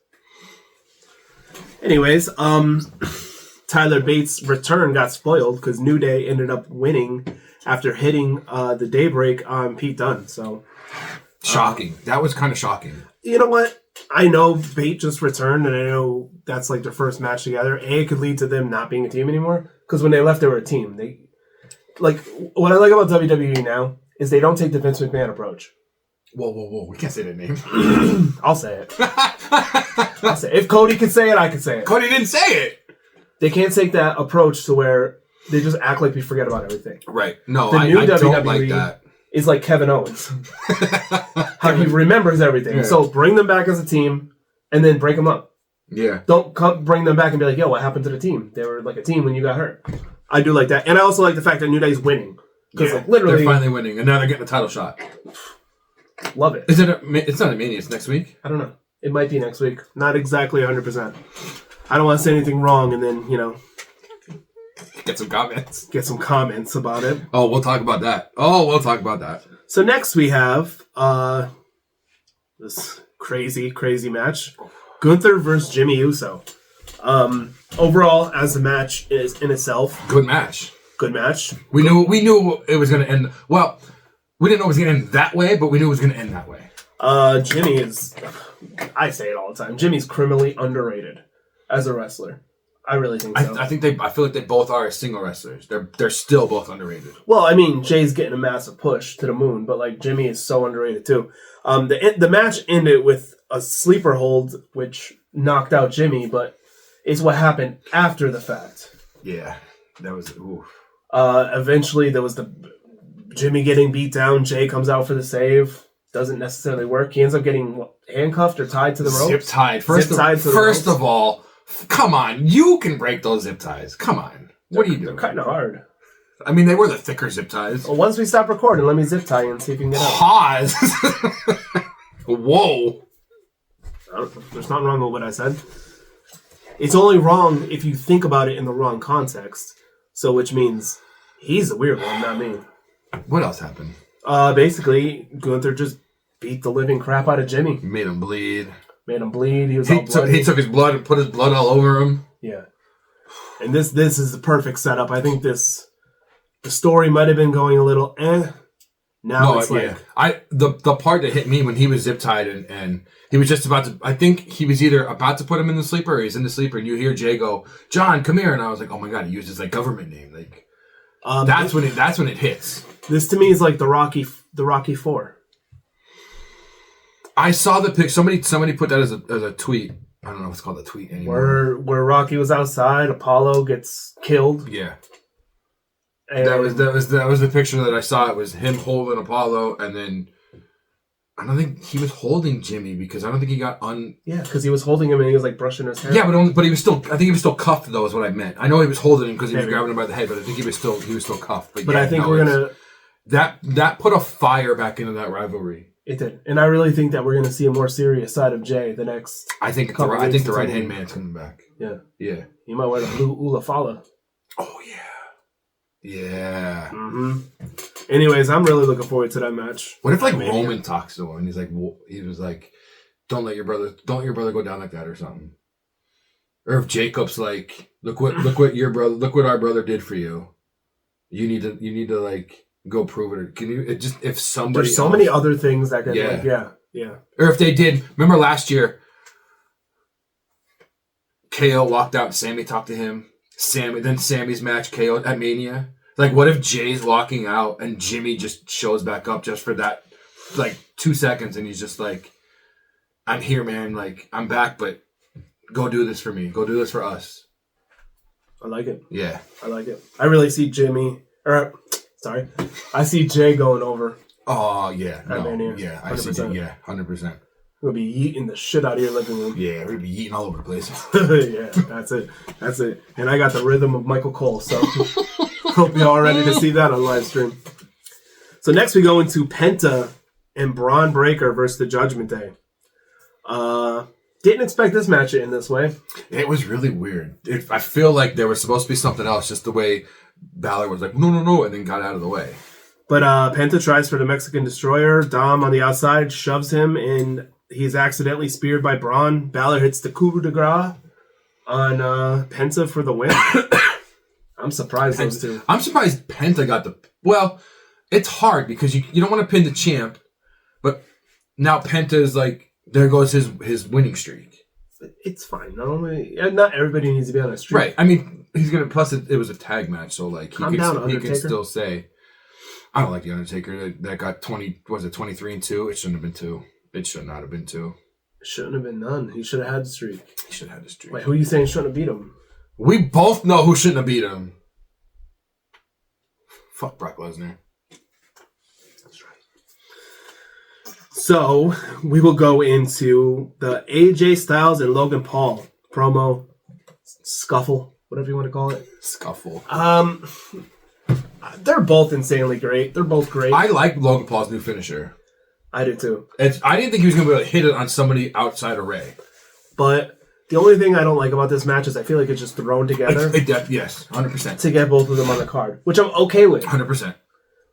Anyways, Tyler Bates' return got spoiled because New Day ended up winning after hitting the Daybreak on Pete Dunne. So shocking. That was kind of shocking. You know what? I know Bate just returned, and I know that's like their first match together. It could lead to them not being a team anymore because when they left, they were a team. What I like about WWE now is they don't take the Vince McMahon approach. Whoa! We can't say that name. I'll say it. I'll say it. If Cody can say it, I can say it. Cody didn't say it. They can't take that approach to where they just act like we forget about everything. Right. No, the new I WWE don't like that. Is like Kevin Owens. How he remembers everything. Yeah. So bring them back as a team and then break them up. Yeah. Don't bring them back and be like, yo, what happened to the team? They were like a team when you got hurt. I do like that. And I also like the fact that New Day's winning. Because like, literally... They're finally winning. And now they're getting a title shot. Love it. It's not a Mania. It's next week? I don't know. It might be next week. Not exactly 100%. I don't want to say anything wrong and then, Get some comments. Get some comments about it. Oh, we'll talk about that. So next we have this crazy match. Gunther versus Jimmy Uso. Overall, as the match is in itself. Good match. We knew it was going to end. Well, we didn't know it was going to end that way, but we knew it was going to end that way. Jimmy is... I say it all the time. Jimmy's criminally underrated as a wrestler. I really think so. I feel like they both are as single wrestlers. They're still both underrated. Well, I mean, Jay's getting a massive push to the moon, but like Jimmy is so underrated too. The match ended with a sleeper hold, which knocked out Jimmy, but it's what happened after the fact. Yeah, that was oof. Eventually, there was the Jimmy getting beat down. Jay comes out for the save. Doesn't necessarily work. He ends up getting handcuffed or tied to the rope. Zip tied. First of all. Come on, you can break those zip ties. Come on. What are you doing? They're kind of hard. I mean, they were the thicker zip ties. Well, once we stop recording, let me zip tie you and see if you can get out. Pause. Whoa. There's nothing wrong with what I said. It's only wrong if you think about it in the wrong context. So, which means he's the weird one, not me. What else happened? Basically, Gunther just beat the living crap out of Jimmy. Made him bleed. He was all bloody. He took his blood and put his blood all over him. Yeah. And this is the perfect setup. I think the story might have been going a little Now it's like... Yeah. The part that hit me when he was zip tied and he was just about to... I think he was either about to put him in the sleeper or he's in the sleeper and you hear Jay go, John, come here. And I was like, oh my God, he used his like government name. Like that's when it hits. This to me is like the Rocky 4. I saw the pic. Somebody put that as a tweet. I don't know if it's called a tweet anymore. Where Rocky was outside, Apollo gets killed. Yeah. And that was the picture that I saw. It was him holding Apollo, and then I don't think he was holding Jimmy because I don't think he got Yeah, because he was holding him and he was like brushing his hair. Yeah, but he was still. I think he was still cuffed though. Is what I meant. I know he was holding him because he was grabbing him by the head, but I think he was still cuffed. But I think we're gonna that put a fire back into that rivalry. It did, and I really think that we're going to see a more serious side of Jay the next. I think the right hand man's coming back. Yeah, yeah. He might wear the blue Ulafala. Oh yeah, yeah. Mm-hmm. Anyways, I'm really looking forward to that match. What if like Roman talks to him and he was like, "Don't let your brother go down like that" or something. Or if Jacob's like, "Look what our brother did for you. You need to like." Go prove it. Or can you? If somebody. There's so many other things that can. Yeah. Or if they did. Remember last year, KO walked out. And Sammy talked to him. Then Sammy's match KO at Mania. Like, what if Jay's walking out and Jimmy just shows back up just for that, like 2 seconds, and he's just like, "I'm here, man. Like, I'm back, but go do this for me. Go do this for us." I like it. Yeah, I like it. I really see I see Jay going over. Oh yeah, Mania. Yeah, I see. Yeah, 100%. We'll be eating the shit out of your living room. Yeah, we're gonna be eating all over the place. Yeah, that's it. And I got the rhythm of Michael Cole, so hope you're all ready to see that on live stream. So next we go into Penta and Braun Breaker versus the Judgment Day. Didn't expect this match to end this way. It was really weird. I feel like there was supposed to be something else, just the way Balor was like, no, and then got out of the way. But Penta tries for the Mexican Destroyer. Dom on the outside shoves him, and he's accidentally speared by Braun. Balor hits the coup de grace on Penta for the win. I'm surprised those two. I'm surprised Penta got the... Well, it's hard because you don't want to pin the champ, but now Penta is like, there goes his winning streak. It's fine. Not everybody needs to be on a streak. Right. I mean, he's going to... Plus, it was a tag match, so like he can still say... I don't like The Undertaker. That got 23-2? It shouldn't have been 2. It should not have been 2. It shouldn't have been none. He should have had the streak. He should have had the streak. Wait, who are you saying shouldn't have beat him? We both know who shouldn't have beat him. Fuck Brock Lesnar. That's right. So, we will go into the AJ Styles and Logan Paul promo scuffle, whatever you want to call it. Scuffle. They're both insanely great. They're both great. I like Logan Paul's new finisher. I do too. I didn't think he was going to be able to hit it on somebody outside of Ray. But the only thing I don't like about this match is I feel like it's just thrown together. Yes, 100%. To get both of them on the card, which I'm okay with. 100%.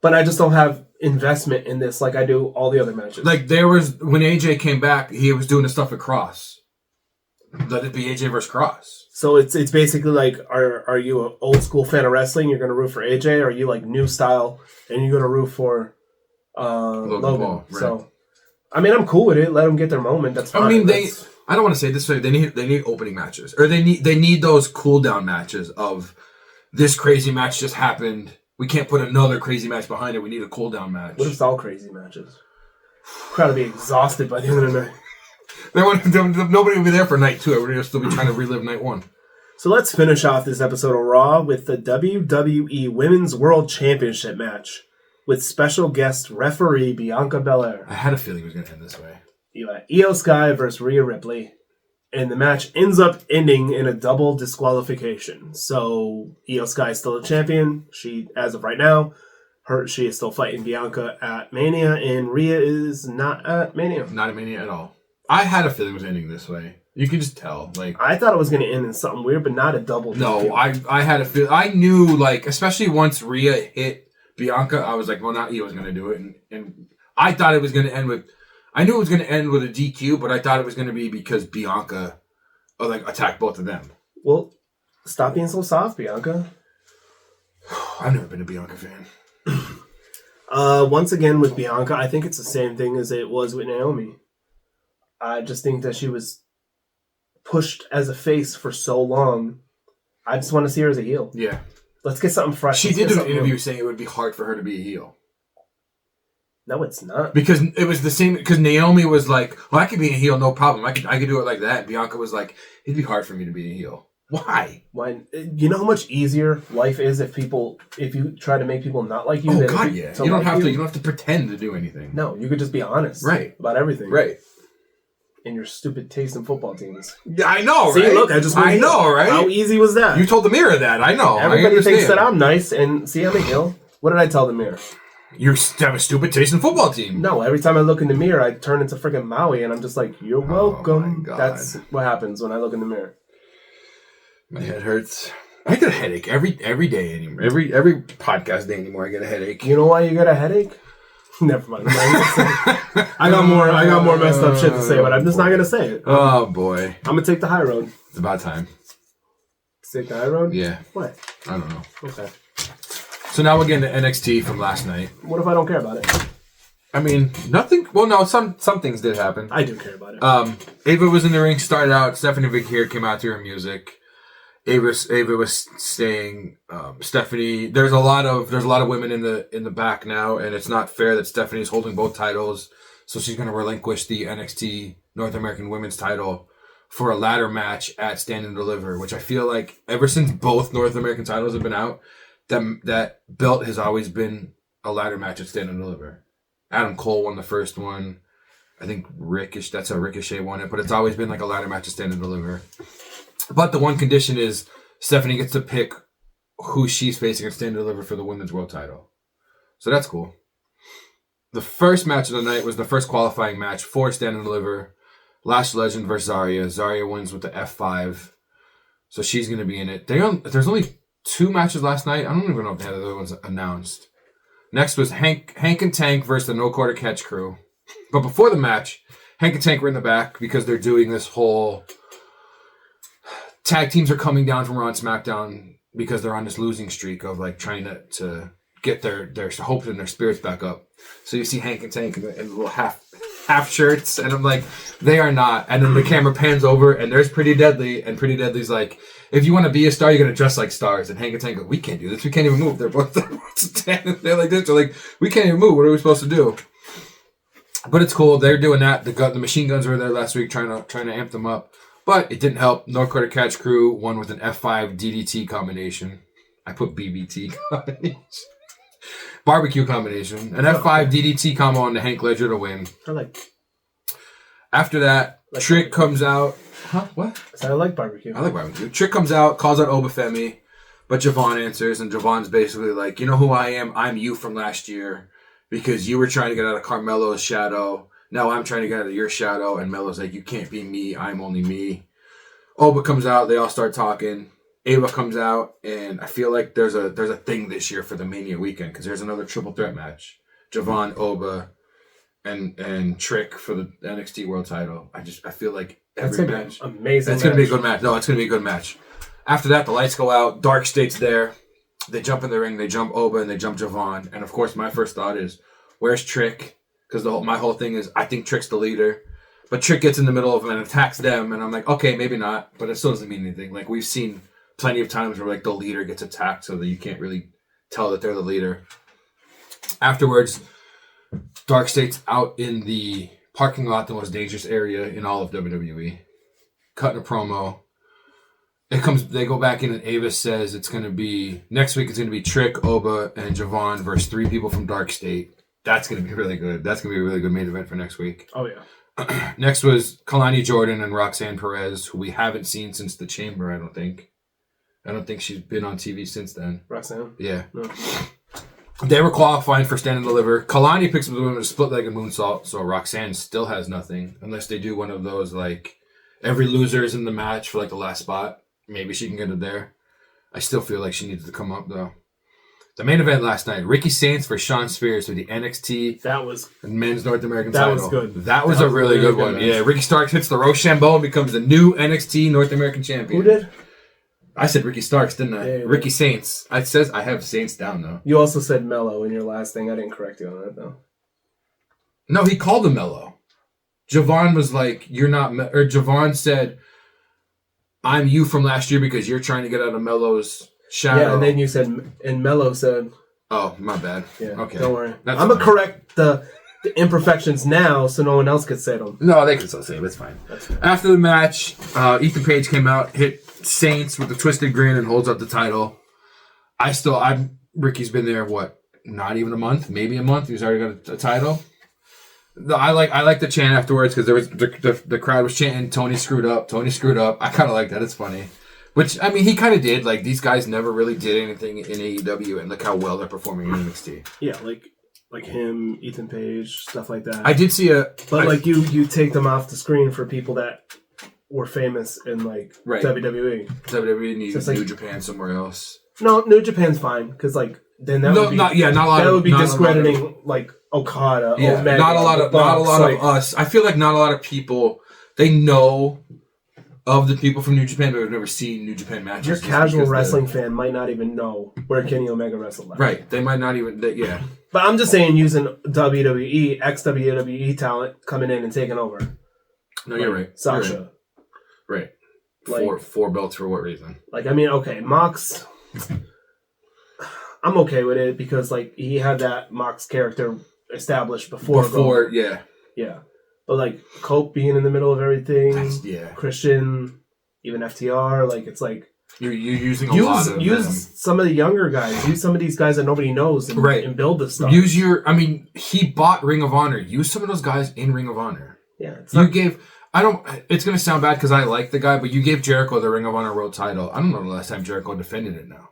But I just don't have investment in this like I do all the other matches. Like there was, when AJ came back, he was doing the stuff at Cross. Let it be AJ versus Cross. So it's basically like, are you an old school fan of wrestling? You're going to root for AJ, or are you like new style and you're going to root for Logan? Paul, right. So, I mean, I'm cool with it. Let them get their moment. That's fine. I mean, I don't want to say it this way. They need opening matches, or they need those cool down matches of this crazy match just happened. We can't put another crazy match behind it. We need a cool down match. What if it's all crazy matches? Crowd will be exhausted by the end of the night. Nobody will be there for night 2. Everybody will still be trying to relive night 1. So let's finish off this episode of Raw with the WWE Women's World Championship match with special guest referee Bianca Belair. I had a feeling it was going to end this way. You got Io Sky versus Rhea Ripley, and the match ends up ending in a double disqualification. So Io Sky is still a champion. She, as of right now, she is still fighting Bianca at Mania, and Rhea is not at Mania. Not at Mania at all. I had a feeling it was ending this way. You can just tell. Like I thought it was going to end in something weird, but not a double. No, I had a feel. I knew, like, especially once Rhea hit Bianca, I was like, well, not Io's going to do it, and I thought it was going to end with. I knew it was going to end with a DQ, but I thought it was going to be because Bianca, attacked both of them. Well, stop being so soft, Bianca. I've never been a Bianca fan. Once again with Bianca, I think it's the same thing as it was with Naomi. I just think that she was pushed as a face for so long. I just want to see her as a heel. Yeah. Let's get something fresh. She did do an interview saying it would be hard for her to be a heel. No, it's not. Because it was the same, because Naomi was like, well, I could be a heel, no problem. I could do it like that. And Bianca was like, it'd be hard for me to be a heel. Why? Why? You know how much easier life is if you try to make people not like you? Oh, God, yeah. You don't have to pretend to do anything. No, you could just be honest. Right. About everything. Right. And your stupid taste in football teams. Yeah, I know, See, right? look, I know, right? How easy was that? You told the mirror that. I know. Everybody thinks that I'm nice, and see, I'm a heel. What did I tell the mirror? You have a stupid taste in football team. No, every time I look in the mirror, I turn into freaking Maui, and I'm just like, you're welcome. Oh my God. That's what happens when I look in the mirror. My head hurts. I get a headache every day anymore. Every podcast day anymore, I get a headache. You know why you get a headache? Never mind. I got more messed up shit to say, but I'm just not gonna say it. Oh boy. I'm gonna take the high road. It's about time. Take the high road? Yeah. What? I don't know. Okay. So now we're getting to NXT from last night. What if I don't care about it? I mean, nothing. Well, no, some things did happen. I do care about it. Ava was in the ring, started out. Stephanie McGear came out to her music. Ava was saying, Stephanie, there's a lot of women in the back now, and it's not fair that Stephanie's holding both titles, so she's going to relinquish the NXT North American Women's title for a ladder match at Stand and Deliver, which I feel like ever since both North American titles have been out, that belt has always been a ladder match at Stand and Deliver. Adam Cole won the first one. I think that's how Ricochet won it, but it's always been like a ladder match to stand and deliver. But the one condition is Stephanie gets to pick who she's facing and stand and deliver for the women's world title. So that's cool. The first match of the night was the first qualifying match for stand and deliver. Lash Legend versus Zarya. Zarya wins with the F5. So she's going to be in it. There's only 2 matches last night. I don't even know if they had the other ones announced. Next was Hank and Tank versus the No Quarter Catch crew. But before the match, Hank and Tank were in the back because they're doing this whole tag teams are coming down from Raw and SmackDown because they're on this losing streak of like trying to get their hopes and their spirits back up. So you see Hank and Tank in little half shirts, and I'm like, they are not. And then the camera pans over, and there's Pretty Deadly, and Pretty Deadly's like, if you want to be a star, you're gonna dress like stars. And Hank and Tank go, we can't do this. We can't even move. They're both standing there like this. They're like, we can't even move. What are we supposed to do? But it's cool. They're doing that. The machine guns were there last week, trying to amp them up. But it didn't help. North Quarter Catch crew won with an F5 DDT combination. I put BBT combination. Barbecue combination. An F5 DDT combo on the Hank Ledger to win. After that, Trick comes out. Huh? What? I like barbecue. I like barbecue. Trick comes out, calls out Obafemi, but Javon answers, and Javon's basically like, you know who I am? I'm you from last year because you were trying to get out of Carmelo's shadow. Now I'm trying to get out of your shadow, and Melo's like, you can't be me. I'm only me. Oba comes out. They all start talking. Ava comes out, and I feel like there's a thing this year for the Mania weekend because there's another triple threat match. Javon, Oba, and Trick for the NXT World Title. I feel like every match, amazing. It's gonna be a good match. No, it's gonna be a good match. After that, the lights go out. Dark State's there. They jump in the ring. They jump Oba and they jump Javon. And of course, my first thought is, where's Trick? Because my whole thing is, I think Trick's the leader. But Trick gets in the middle of them and attacks them, and I'm like, okay, maybe not, but it still doesn't mean anything. Like, we've seen plenty of times where, like, the leader gets attacked so that you can't really tell that they're the leader. Afterwards, Dark State's out in the parking lot, the most dangerous area in all of WWE, cutting a promo. They go back in, and Ava says it's going to be, next week it's going to be Trick, Oba, and Javon versus 3 people from Dark State. That's going to be really good. That's going to be a really good main event for next week. Oh, yeah. Next was Kalani Jordan and Roxanne Perez, who we haven't seen since The Chamber, I don't think. I don't think she's been on TV since then. Roxanne? Yeah. No. They were qualifying for Stand and Deliver. Kalani picks up the women with a split-legged moonsault, so Roxanne still has nothing. Unless they do one of those, like, every loser is in the match for, like, the last spot. Maybe she can get it there. I still feel like she needs to come up, though. The main event last night, Ricky Saints for Sean Spears for the NXT Men's North American title. That was good. That was a really good one. Yeah, Ricky Starks hits the Rochambeau and becomes the new NXT North American champion. Who did? I said Ricky Starks, didn't I? Yeah, Ricky Saints. I have Saints down, though. You also said Mello in your last thing. I didn't correct you on that, though. No, he called him Mello. Javon was like, you're not... Or Javon said, I'm you from last year because you're trying to get out of Mello's shadow. Yeah, and then you said... And Mello said... Oh, my bad. Yeah, okay. Don't worry. I'm going to correct the imperfections now so no one else could say them. No, they can still say them. It's fine. After the match, Ethan Page came out, hit Saints with a twisted grin and holds up the title. Ricky's been there, what, not even a month? Maybe a month? He's already got a title. I like the chant afterwards because there was the crowd was chanting, Tony screwed up. I kind of like that. It's funny. Which, I mean, he kind of did. Like, these guys never really did anything in AEW, and look how well they're performing in NXT. Yeah, like him, Ethan Page, stuff like that. I did see But you take them off the screen for people that were famous in, like, right. WWE. WWE needs New Japan somewhere else. No, New Japan's fine, because, like, then that would be... not a lot that of... would be discrediting, like, Okada, yeah, Omega, not a lot of us. I feel like not a lot of people, they know of the people from New Japan, but have never seen New Japan matches. Your casual wrestling fan might not even know where Kenny Omega wrestled last. Right. They might not even... yeah. But I'm just saying using WWE, ex-WWE talent coming in and taking over. No, you're right. Sasha. Right. Four belts for what reason? Like, I mean, okay, Mox... I'm okay with it because, like, he had that Mox character established before. Yeah. Yeah. But, like, Cope being in the middle of everything. Yeah. Christian, even FTR, like, it's like... You're using a lot of use them. some of the younger guys. Use some of these guys that nobody knows and build this stuff. He bought Ring of Honor. Use some of those guys in Ring of Honor. Yeah. It's going to sound bad because I like the guy, but you gave Jericho the Ring of Honor World title. I don't know the last time Jericho defended it now.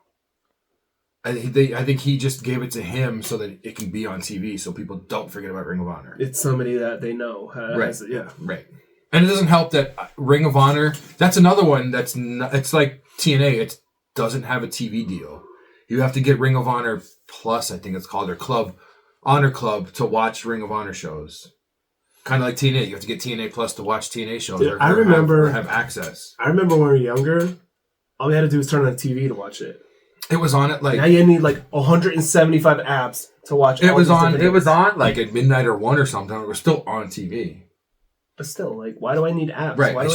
I think he just gave it to him so that it can be on TV so people don't forget about Ring of Honor. It's somebody that they know. Right. And it doesn't help that Ring of Honor, that's another one it's like TNA. It doesn't have a TV deal. You have to get Ring of Honor Plus, I think it's called, or Honor Club to watch Ring of Honor shows. Kind of like TNA. You have to get TNA Plus to watch TNA shows. Dude, I remember have access. I remember when we were younger, all we had to do was turn on the TV to watch it. It was on at now you need like 175 apps to watch. It was on like at midnight or 1 or something. It was still on TV. But still, like, why do I need apps? Right. Why I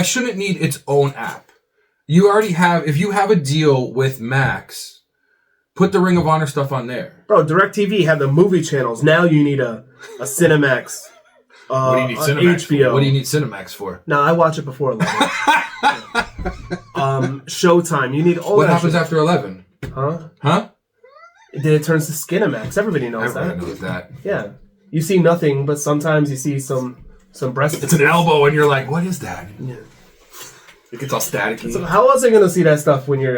shouldn't need its own app. You already have, if you have a deal with Max, put the Ring of Honor stuff on there. Bro, DirecTV had the movie channels. Now you need a Cinemax. What do you need Cinemax HBO. For? What do you need Cinemax for? No, I watch it before 11. Showtime. You need all what that happens shit. after 11? Huh? Then it turns to Skinemax. Everybody knows Everybody knows that. Yeah. You see nothing, but sometimes you see some breast. It's an elbow, and you're like, what is that? Yeah. It gets all staticky. So how else are you going to see that stuff when you're...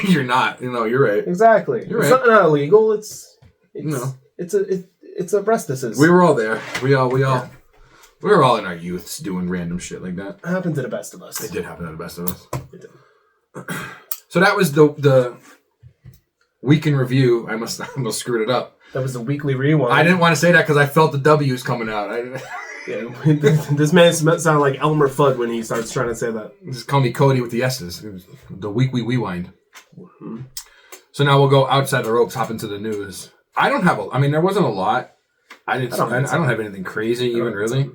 You're not. You're right. Exactly. You're it's right. not illegal. It's a breast disease. We were all there. We were all in our youths doing random shit like that. It happened to the best of us. It did happen to the best of us. It did. So that was the week in review. I must screwed it up. That was the weekly rewind. I didn't want to say that because I felt the W's coming out. This man sounded like Elmer Fudd when he starts trying to say that. Just call me Cody with the S's. It was the weekly rewind. Mm-hmm. So now we'll go outside the ropes, hop into the news. There wasn't a lot. I don't have anything crazy even really.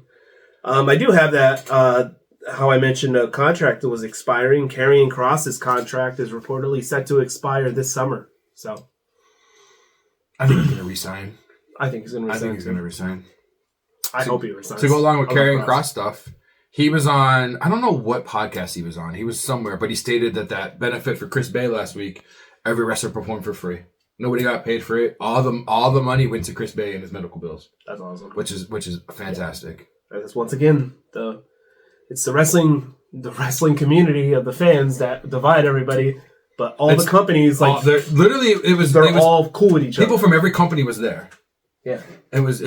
I do have that. How I mentioned a contract that was expiring. Karrion Kross's contract is reportedly set to expire this summer. So I think he's going to resign. I think he's going to resign. I hope he resigns. To go along with Karrion Kross stuff, he was on, I don't know what podcast he was on. He was somewhere, but he stated that benefit for Chris Bay last week, every wrestler performed for free. Nobody got paid for it. All the money went to Chris Bay and his medical bills. That's awesome. Which is fantastic. Yeah. That's once again it's the wrestling community of the fans that divide everybody. But the companies they're all cool with each other. People from every company was there. Yeah. It was.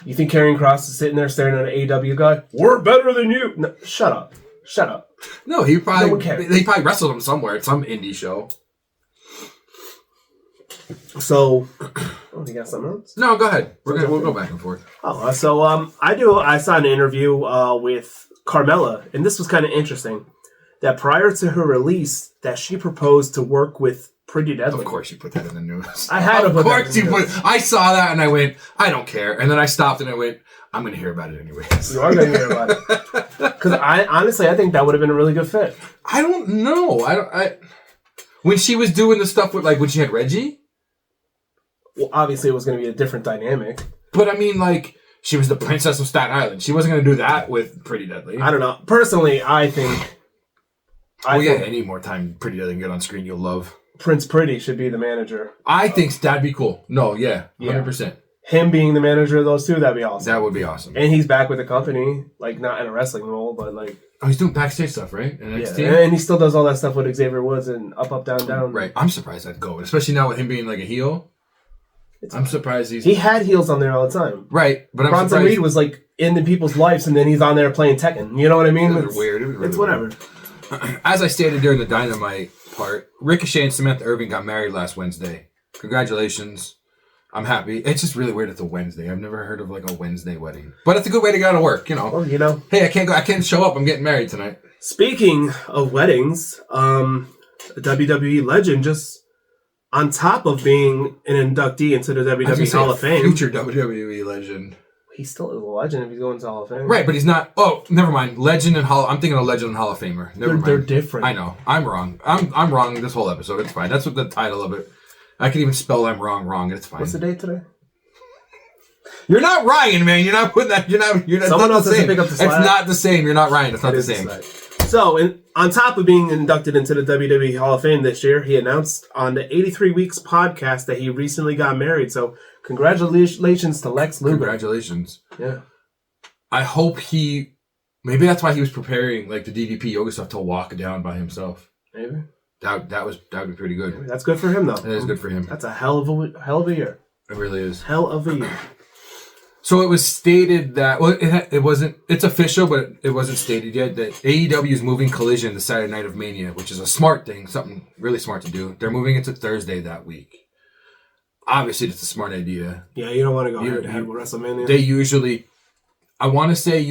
You think Karrion Kross is sitting there staring at an AEW guy? We're better than you. No, shut up. No, they probably wrestled him somewhere at some indie show. So, you got something else? No, go ahead. We'll go back and forth. I saw an interview with Carmella, and this was kind of interesting. That prior to her release, that she proposed to work with Pretty Deadly. Of course, you put that in the news. I had to put that in the news. I saw that and I went, I don't care. And then I stopped and I went, I'm going to hear about it anyways. You are going to hear about it. Because I think that would have been a really good fit. I don't know. When she was doing the stuff with, when she had Reggie? Well, obviously it was going to be a different dynamic. But she was the princess of Staten Island. She wasn't going to do that with Pretty Deadly. I don't know. Personally, I think... any more time Pretty Deadly can get on screen, you'll love. Prince Pretty should be the manager. I think that'd be cool. No, 100%. Him being the manager of those two, that'd be awesome. That would be awesome. And he's back with the company, not in a wrestling role, but Oh, he's doing backstage stuff, right? NXT? Yeah, and he still does all that stuff with Xavier Woods and Up, Down, Down. Right. I'm surprised that'd go, especially now with him being a heel. I'm surprised he had heels on there all the time. Right, but I'm Bronson Reed was in the people's lives, and then he's on there playing Tekken. You know what I mean? It's weird. It's whatever. Weird. As I stated during the Dynamite part, Ricochet and Samantha Irvin got married last Wednesday. Congratulations. I'm happy. It's just really weird it's a Wednesday. I've never heard of a Wednesday wedding. But it's a good way to get out of work, Well, Hey, I can't show up. I'm getting married tonight. Speaking of weddings, a WWE legend just on top of being an inductee into the WWE Hall of Fame. Future WWE legend. He still is a legend if he's going to Hall of Fame. Right, but he's not. Oh, never mind. Legend and Hall. I'm thinking of Legend and Hall of Famer. Never mind. They're different. I know. I'm wrong. I'm wrong this whole episode. It's fine. That's what the title of it. I can even spell I'm wrong. It's fine. What's the date today? You're not Ryan, man. You're not putting that. You're not. Someone else has to pick up the slack. It's not the same. You're not Ryan. It's not the same. So, on top of being inducted into the WWE Hall of Fame this year, he announced on the 83 Weeks podcast that he recently got married. So, congratulations to Lex Luger. Congratulations. Yeah. I hope maybe that's why he was preparing like the DDP yoga stuff to walk down by himself. Maybe. That would be pretty good. Maybe. That's good for him, though. That is good for him. That's a hell of a year. It really is. Hell of a year. So it was stated that, well, it wasn't, it's official, but it wasn't stated yet, that AEW is moving Collision the Saturday Night of Mania, which is a smart thing, something really smart to do. They're moving it to Thursday that week. Obviously, it's a smart idea. Yeah, you don't want to go head to head with WrestleMania. They usually, I want to say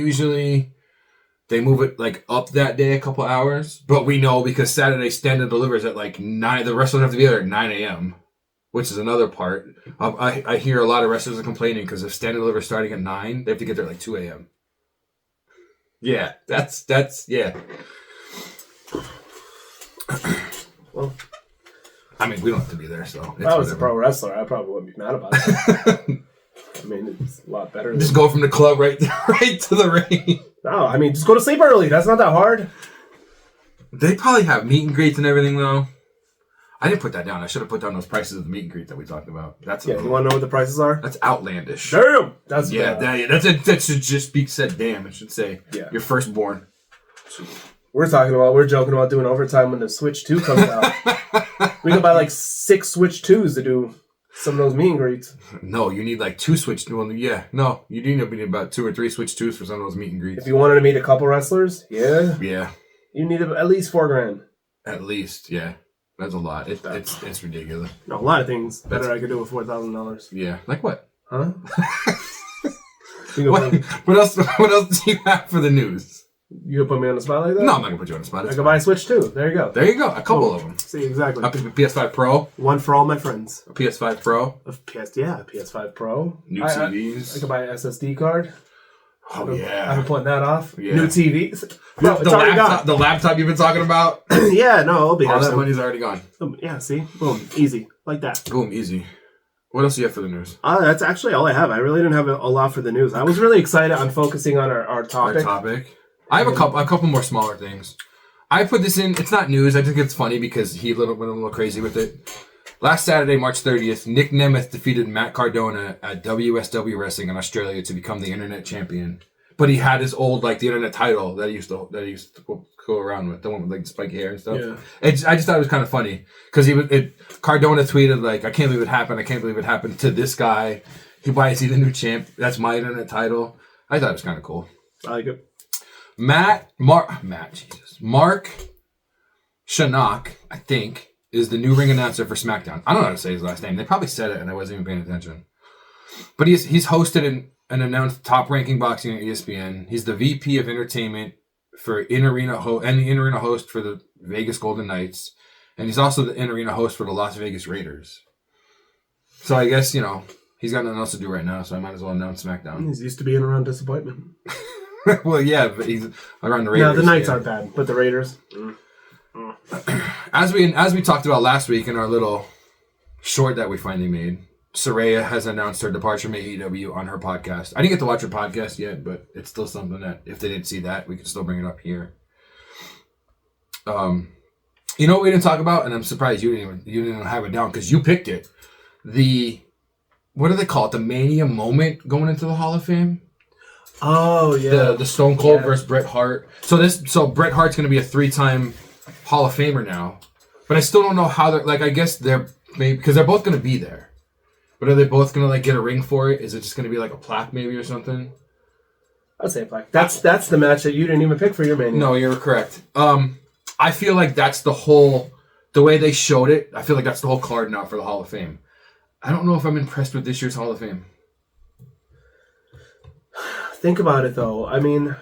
they move it like up that day a couple hours, but we know because Saturday Stand and Delivers at like 9, the wrestlers have to be there at 9 a.m., which is another part. I hear a lot of wrestlers are complaining because if Stand and Deliver starting at 9, they have to get there at like 2 a.m. Yeah, that's yeah. Well, I mean, we don't have to be there, so. If I was a pro wrestler, I probably wouldn't be mad about it. I mean, it's a lot better. Just go from the club right to the ring. No, I mean, just go to sleep early. That's not that hard. They probably have meet and greets and everything, though. I didn't put that down. I should have put down those prices of the meet and greet that we talked about. You want to know what the prices are? That's outlandish. Damn! That should just be said damn. It should say your firstborn. We're joking about doing overtime when the Switch 2 comes out. We can buy like 6 Switch 2s to do some of those meet and greets. No, you need like 2 Switch 2s. Well, yeah, no, you need about 2 or 3 Switch 2s for some of those meet and greets. If you wanted to meet a couple wrestlers, yeah, you need at least $4,000. At least, yeah. That's a lot. It's ridiculous. No, a lot of things better I could do with $4,000. Yeah, like what? Huh? What else? What else do you have for the news? You gonna put me on the spot like that? No, I'm not gonna put you on the spot. I could buy a Switch 2. There you go. There you go. A couple of them. See, exactly. A PS5 Pro. One for all my friends. A PS5 Pro. A PS5 Pro. New TVs. I could buy an SSD card. Oh, yeah. I've been putting that off. Yeah. New TVs. The laptop you've been talking about. Yeah, no, it'll be all that money's already gone. Yeah, see? Boom. Easy. Like that. Boom. Easy. What else do you have for the news? That's actually all I have. I really didn't have a lot for the news. I was really excited on focusing on our topic. I have a couple more smaller things. I put this in. It's not news. I think it's funny because he went a little crazy with it. Last Saturday, March 30th, Nick Nemeth defeated Matt Cardona at WSW Wrestling in Australia to become the internet champion. But he had his old the internet title that he used to go around with, the one with the spiky hair and stuff. Yeah. I just thought it was kind of funny because Cardona tweeted I can't believe it happened. I can't believe it happened to this guy. Why is he the new champ? That's my internet title. I thought it was kind of cool. I like it. Mark Shannock, I think, is the new ring announcer for SmackDown. I don't know how to say his last name. They probably said it and I wasn't even paying attention. But he's hosted and announced top-ranking boxing at ESPN. He's the VP of Entertainment for in-arena host for the Vegas Golden Knights. And he's also the in-arena host for the Las Vegas Raiders. So I guess, he's got nothing else to do right now, so I might as well announce SmackDown. He's used to being around disappointment. Well, yeah, but he's around the Raiders. No, the Knights aren't bad, but the Raiders. As we talked about last week in our little short that we finally made, Saraya has announced her departure from AEW on her podcast. I didn't get to watch her podcast yet, but it's still something that if they didn't see that, we could still bring it up here. You know what we didn't talk about, and I'm surprised you didn't have it down because you picked it. What do they call it? The Mania moment going into the Hall of Fame. Oh yeah, the Stone Cold versus Bret Hart. So Bret Hart's going to be a 3-time Hall of Famer now, but I still don't know how they're I guess they're maybe because they're both going to be there. But are they both going to get a ring for it? Is it just going to be a plaque maybe or something? I'd say a plaque. That's the match that you didn't even pick for your Mania. No, you're correct. I feel like that's the way they showed it. I feel like that's the whole card now for the Hall of Fame. I don't know if I'm impressed with this year's Hall of Fame. Think about it though. I mean,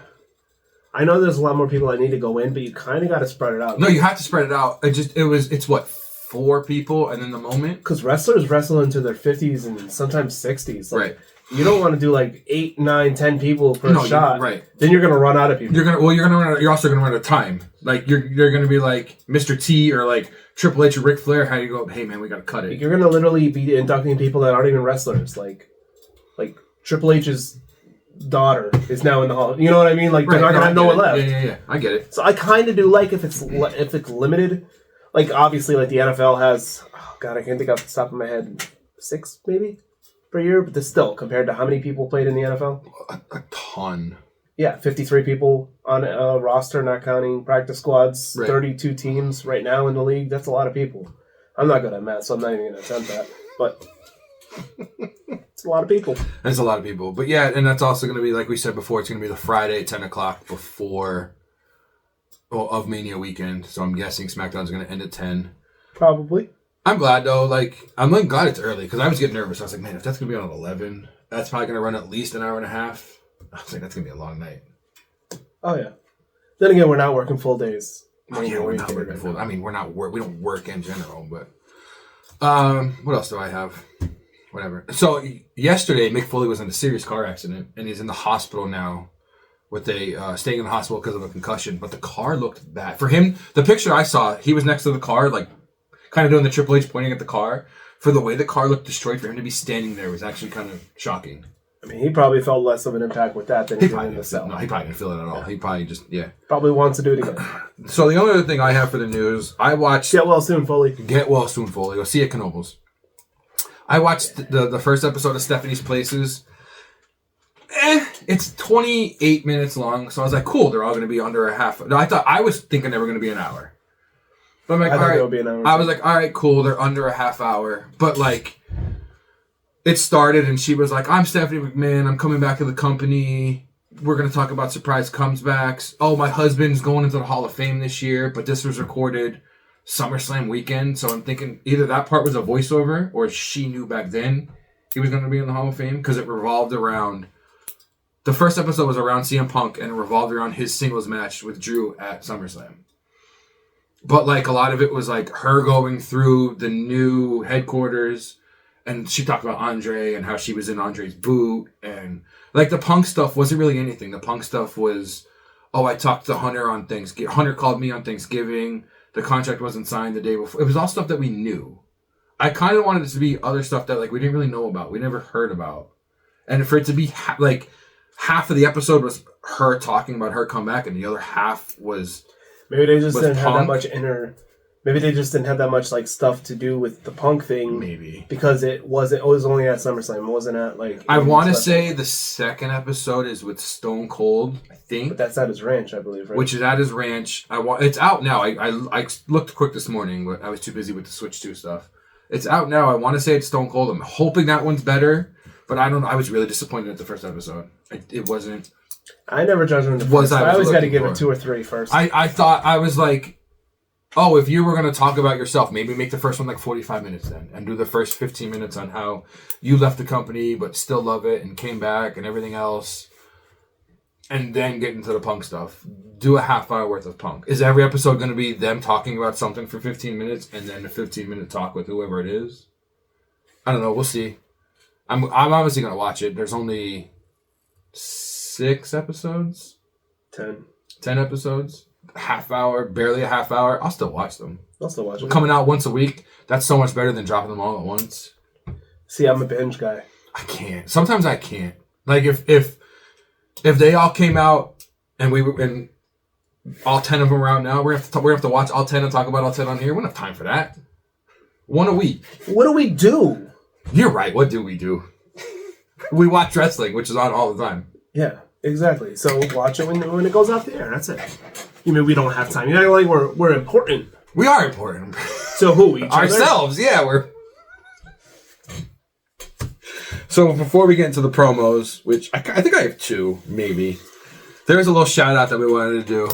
I know there's a lot more people that need to go in, but you kind of got to spread it out. No, you have to spread it out. It's what? 4 people and then the moment? Because wrestlers wrestle into their 50s and sometimes 60s. Right. You don't want to do 8, 9, 10 people per shot. Right. Then you're going to run out of people. You're also going to run out of time. You're going to be like Mr. T or Triple H or Ric Flair. How do you go, hey man, we got to cut it. You're going to literally be inducting people that aren't even wrestlers. Like Triple H's daughter is now in the hall. You know what I mean? Like they're not gonna have no one left. Yeah. I get it. So I kind of do like if it's limited. Like obviously, like the NFL has. Oh God, I can't think off the top of my head. 6 maybe per year, but this still compared to how many people played in the NFL? A ton. Yeah, 53 people on a roster, not counting practice squads. Right. 32 teams right now in the league. That's a lot of people. I'm not good at math, so I'm not even going to attempt that. But it's a lot of people. That's a lot of people. But yeah, and that's also going to be, like we said before, it's going to be the Friday at 10 o'clock before of Mania weekend. So I'm guessing SmackDown's going to end at 10. Probably. I'm glad, though. Like, I'm like, glad it's early because I was getting nervous. I was like, man, if that's going to be on at 11, that's probably going to run at least an hour and a half. I was like, that's going to be a long night. Oh, yeah. Then again, we're not working full days. Oh, yeah, we're not working full. I mean, we don't work in general, but what else do I have? Whatever. So yesterday, Mick Foley was in a serious car accident, and he's in the hospital now with staying in the hospital because of a concussion. But the car looked bad for him. The picture I saw, he was next to the car, like kind of doing the Triple H pointing at the car. For the way the car looked destroyed, for him to be standing there was actually kind of shocking. I mean, he probably felt less of an impact with that than he did in the cell. No, he probably didn't feel it at all. Yeah. He probably just, probably wants to do it again. So the only other thing I have for the news, I watched... Get well soon, Foley. Get well soon, Foley. Go see you at Knobles. I watched the first episode of Stephanie's Places. It's 28 minutes long, so I was like, cool, they're all going to be under a half... No, I was thinking they were going to be an hour. But I'm like, all right. I was like, all right, cool, they're under a half hour. But like... It started, and she was like, I'm Stephanie McMahon. I'm coming back to the company. We're going to talk about surprise comebacks. Oh, my husband's going into the Hall of Fame this year, but this was recorded SummerSlam weekend. So I'm thinking either that part was a voiceover or she knew back then he was going to be in the Hall of Fame because it revolved around... The first episode was around CM Punk, and it revolved around his singles match with Drew at SummerSlam. But like a lot of it was like her going through the new headquarters... And she talked about Andre and how she was in Andre's boot. And like the Punk stuff wasn't really anything. The Punk stuff was, I talked to Hunter on Thanksgiving. Hunter called me on Thanksgiving. The contract wasn't signed the day before. It was all stuff that we knew. I kind of wanted it to be other stuff that like we didn't really know about. We never heard about. And for it to be like half of the episode was her talking about her comeback and the other half was maybe they just didn't have that much inner... Maybe they just didn't have that much like stuff to do with the Punk thing. Maybe because it was only at SummerSlam. It wasn't at like. I want to say the second episode is with Stone Cold. I think, but that's at his ranch, I believe. Right? Which is at his ranch. It's out now. I looked quick this morning, but I was too busy with the Switch 2 stuff. It's out now. I want to say it's Stone Cold. I'm hoping that one's better, but I don't know. I was really disappointed at the first episode. It wasn't. I never judge on the first. I always got to give it 2 or 3 first. I thought I was like. Oh, if you were going to talk about yourself, maybe make the first one like 45 minutes then. And do the first 15 minutes on how you left the company but still love it and came back and everything else. And then get into the Punk stuff. Do a half hour worth of Punk. Is every episode going to be them talking about something for 15 minutes and then a 15-minute talk with whoever it is? I don't know. We'll see. I'm obviously going to watch it. There's only 6 episodes? 10 episodes? Half hour, barely a half hour. I'll still watch them. I'll still watch them. Coming out once a week. That's so much better than dropping them all at once. See, I'm a binge guy. I can't. Sometimes I can't. Like if they all came out and we were and all 10 of them are out now, we're gonna have to watch all 10 and talk about all 10 on here. We don't have time for that. One a week. What do we do? You're right. What do we do? We watch wrestling, which is on all the time. Yeah, exactly. So watch it when it goes off the air. That's it. You mean we don't have time? You're not like we're important. We are important. So who? Each ourselves? Other? Yeah, we're. So before we get into the promos, which I think I have 2, maybe. There's a little shout out that we wanted to do.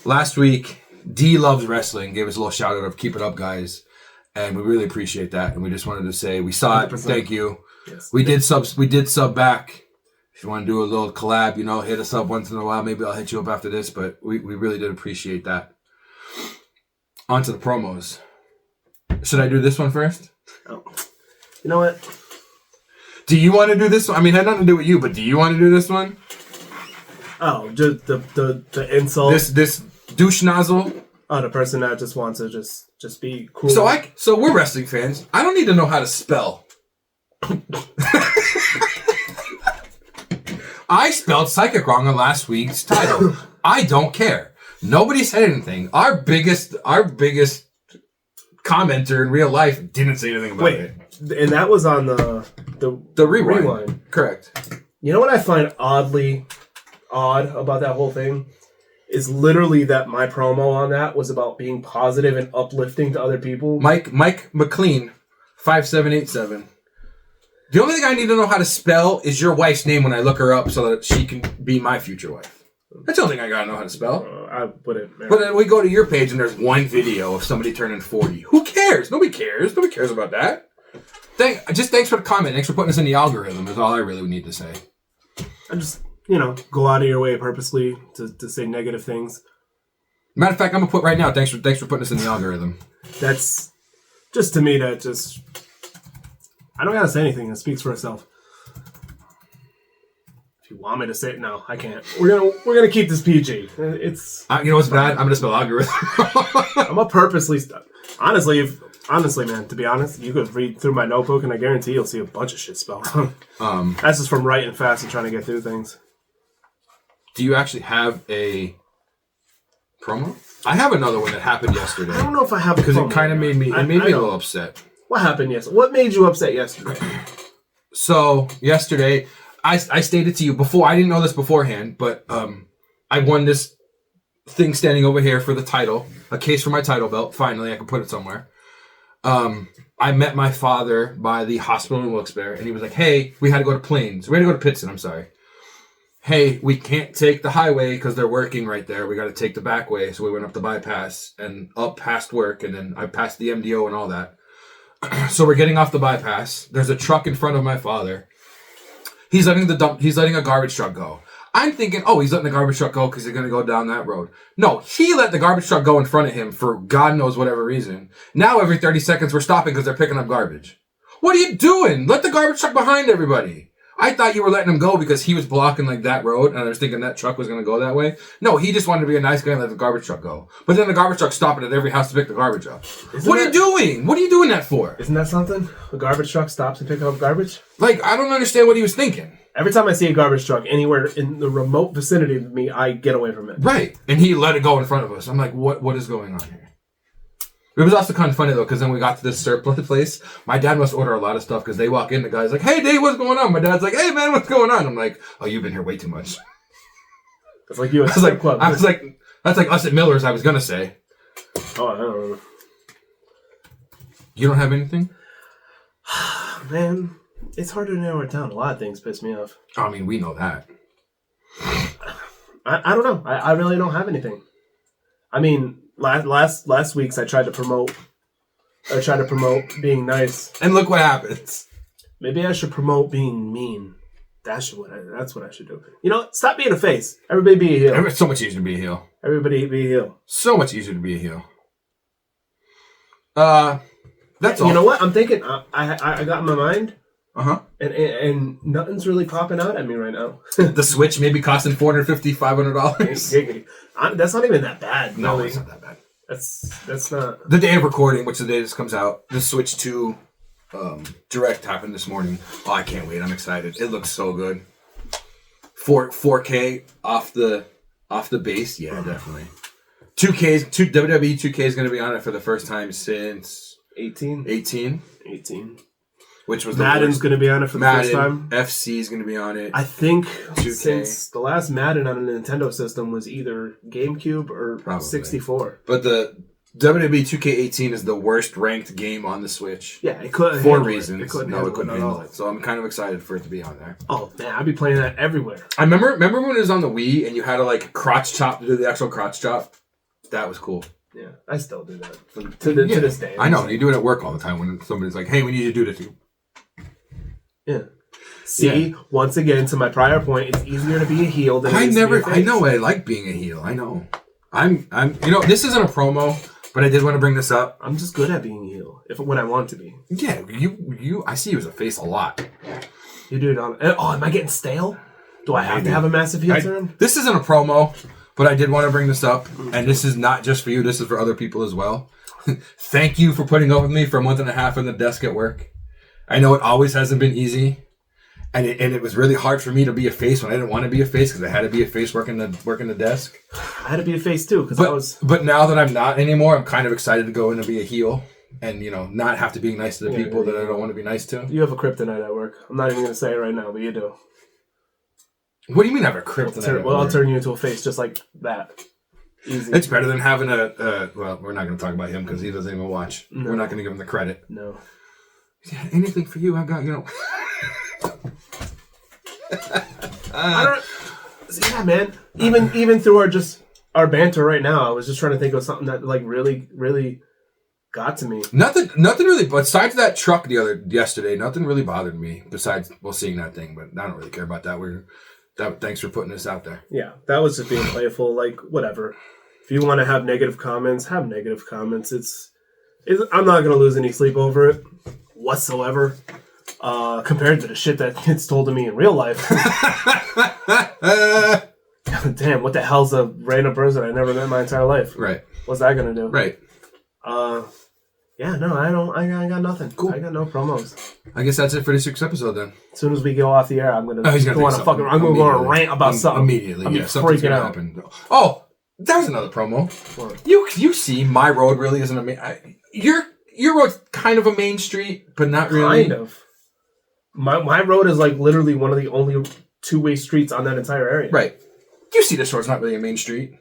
Last week, D Loves Wrestling gave us a little shout out of "Keep it up, guys," and we really appreciate that. And we just wanted to say we saw 100%. It. Thank you. Yes. We did sub back. If you want to do a little collab, hit us up once in a while. Maybe I'll hit you up after this, but we really did appreciate that. On to the promos. Should I do this one first? Oh. You know what? Do you want to do this one? I mean, it had nothing to do with you, but do you want to do this one? Oh, just the insult. This douche nozzle. Oh, the person that just wants to just be cool. So we're wrestling fans. I don't need to know how to spell. I spelled psychic wrong on last week's title. I don't care. Nobody said anything. Our biggest commenter in real life didn't say anything about it. And that was on the rewind. Correct. You know what I find odd about that whole thing is literally that my promo on that was about being positive and uplifting to other people. Mike McLean, 5787. The only thing I need to know how to spell is your wife's name when I look her up so that she can be my future wife. That's the only thing I gotta know how to spell. I wouldn't. But then we go to your page and there's one video of somebody turning 40. Who cares? Nobody cares. Nobody cares about that. Thanks for the comment. Thanks for putting us in the algorithm is all I really need to say. I just, go out of your way purposely to say negative things. Matter of fact, I'm gonna put right now. Thanks for putting us in the algorithm. That's just to me I don't gotta say anything. It speaks for itself. If you want me to say it, no, I can't. We're gonna keep this PG. It's you know what's bad? I'm gonna spell algorithm. I'm a purposely honestly, man. To be honest, you could read through my notebook and I guarantee you'll see a bunch of shit spelled wrong. That's just from writing fast and trying to get through things. Do you actually have a promo? I have another one that happened yesterday. I don't know if I have because it kind of made me a little upset. What happened yesterday? What made you upset yesterday? So yesterday, I stated to you before. I didn't know this beforehand, but I won this thing standing over here for the title, a case for my title belt. Finally, I can put it somewhere. I met my father by the hospital in Wilkes-Barre, and he was like, "Hey, we had to go to Plains. We had to go to Pittston. I'm sorry. Hey, we can't take the highway because they're working right there. We got to take the back way." So we went up the bypass and up past work, and then I passed the MDO and all that. So we're getting off the bypass. There's a truck in front of my father. He's letting a garbage truck go. I'm thinking, oh, he's letting the garbage truck go because he's going to go down that road. No, he let the garbage truck go in front of him for God knows whatever reason. Now every 30 seconds we're stopping because they're picking up garbage. What are you doing? Let the garbage truck behind everybody. I thought you were letting him go because he was blocking like that road and I was thinking that truck was going to go that way. No, he just wanted to be a nice guy and let the garbage truck go. But then the garbage truck's stopping at every house to pick the garbage up. What are you doing? What are you doing that for? Isn't that something? A garbage truck stops and picks up garbage? Like, I don't understand what he was thinking. Every time I see a garbage truck anywhere in the remote vicinity of me, I get away from it. Right. And he let it go in front of us. I'm like, what is going on here? It was also kind of funny, though, because then we got to this surplus place. My dad must order a lot of stuff because they walk in, the guy's like, "Hey, Dave, what's going on?" My dad's like, "Hey, man, what's going on?" I'm like, "Oh, you've been here way too much." It's like you at strip club. I was like, that's like us at Miller's, I was going to say. Oh, I don't know. You don't have anything? Man, it's hard to narrow it down. A lot of things piss me off. I mean, we know that. I don't know. I really don't have anything. I mean, last week's I tried to promote being nice. And look what happens. Maybe I should promote being mean. That's what I should do. Stop being a face. Everybody be a heel. It's so much easier to be a heel. Everybody be a heel. So much easier to be a heel. That's all. You know what? I'm thinking. I got in my mind. Uh-huh. And nothing's really popping out at me right now. The Switch may be costing $450, $500. That's not even that bad. No, really. it's not that bad. That's not. The day of recording, which is the day this comes out, the Switch 2 Direct happened this morning. Oh, I can't wait. I'm excited. It looks so good. 4K off the base. Yeah, definitely. WWE 2K is going to be on it for the first time since 18. Which was Madden's going to be on it for the first time. FC is going to be on it. I think 2K. Since the last Madden on a Nintendo system was either GameCube or Probably. 64. But the WWE 2K18 is the worst ranked game on the Switch. Yeah, it could. For reasons. It couldn't handle it. So I'm kind of excited for it to be on there. Oh man, I'd be playing that everywhere. I remember when it was on the Wii and you had to crotch chop to do the actual crotch chop. That was cool. Yeah, I still do that to this day. I know. You do it at work all the time when somebody's like, "Hey, we need you to do this." Yeah. See, once again, to my prior point, it's easier to be a heel than I know I like being a heel. I know. I'm this isn't a promo, but I did want to bring this up. I'm just good at being a heel when I want to be. Yeah, I see you as a face a lot. You do it on. Oh, am I getting stale? Do I have to have a massive heel turn? This isn't a promo, but I did want to bring this up, and this is not just for you. This is for other people as well. Thank you for putting up with me for a month and a half on the desk at work. I know it always hasn't been easy, And it was really hard for me to be a face when I didn't want to be a face because I had to be a face working the desk. I had to be a face too because But now that I'm not anymore, I'm kind of excited to go in and be a heel, and not have to be nice to the people that I don't want to be nice to. You have a kryptonite at work. I'm not even going to say it right now, but you do. What do you mean I have a kryptonite? I'll turn you into a face just like that. Easy. It's better than having well, we're not going to talk about him because he doesn't even watch. No. We're not going to give him the credit. No. Yeah, anything for you, I got, I don't. Yeah, man. Even through our banter right now, I was just trying to think of something that like really, really got to me. Nothing really. Besides that truck yesterday, nothing really bothered me. Besides, seeing that thing, but I don't really care about that. Thanks for putting this out there. Yeah, that was just being playful. Like whatever. If you want to have negative comments, have negative comments. I'm not gonna lose any sleep over it whatsoever. Compared to the shit that gets told to me in real life. Damn, what the hell's a random person I never met in my entire life? Right. What's that gonna do? Right. Yeah, no, I got nothing. Cool. I got no promos. I guess that's it for this week's episode then. As soon as we go off the air, I'm gonna go on a rant about something. Immediately, yeah. Something's gonna happen. Oh, there's another promo. What? You see, my road really isn't a main. Your road's kind of a main street, but not really. Kind of. My road is like literally one of the only two-way streets on that entire area. Right. You see this road's not really a main street.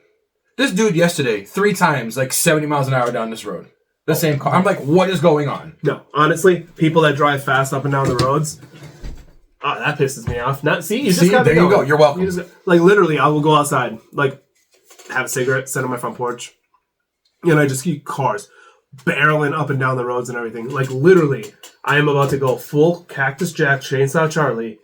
This dude yesterday, 3 times, like 70 miles an hour down this road. The same car. I'm like, what is going on? No, honestly, people that drive fast up and down the roads, that pisses me off. You just got there you go. You're welcome. Like literally, I will go outside, like have a cigarette, sit on my front porch, and I just see cars barreling up and down the roads and everything. Like literally, I am about to go full Cactus Jack, Chainsaw Charlie,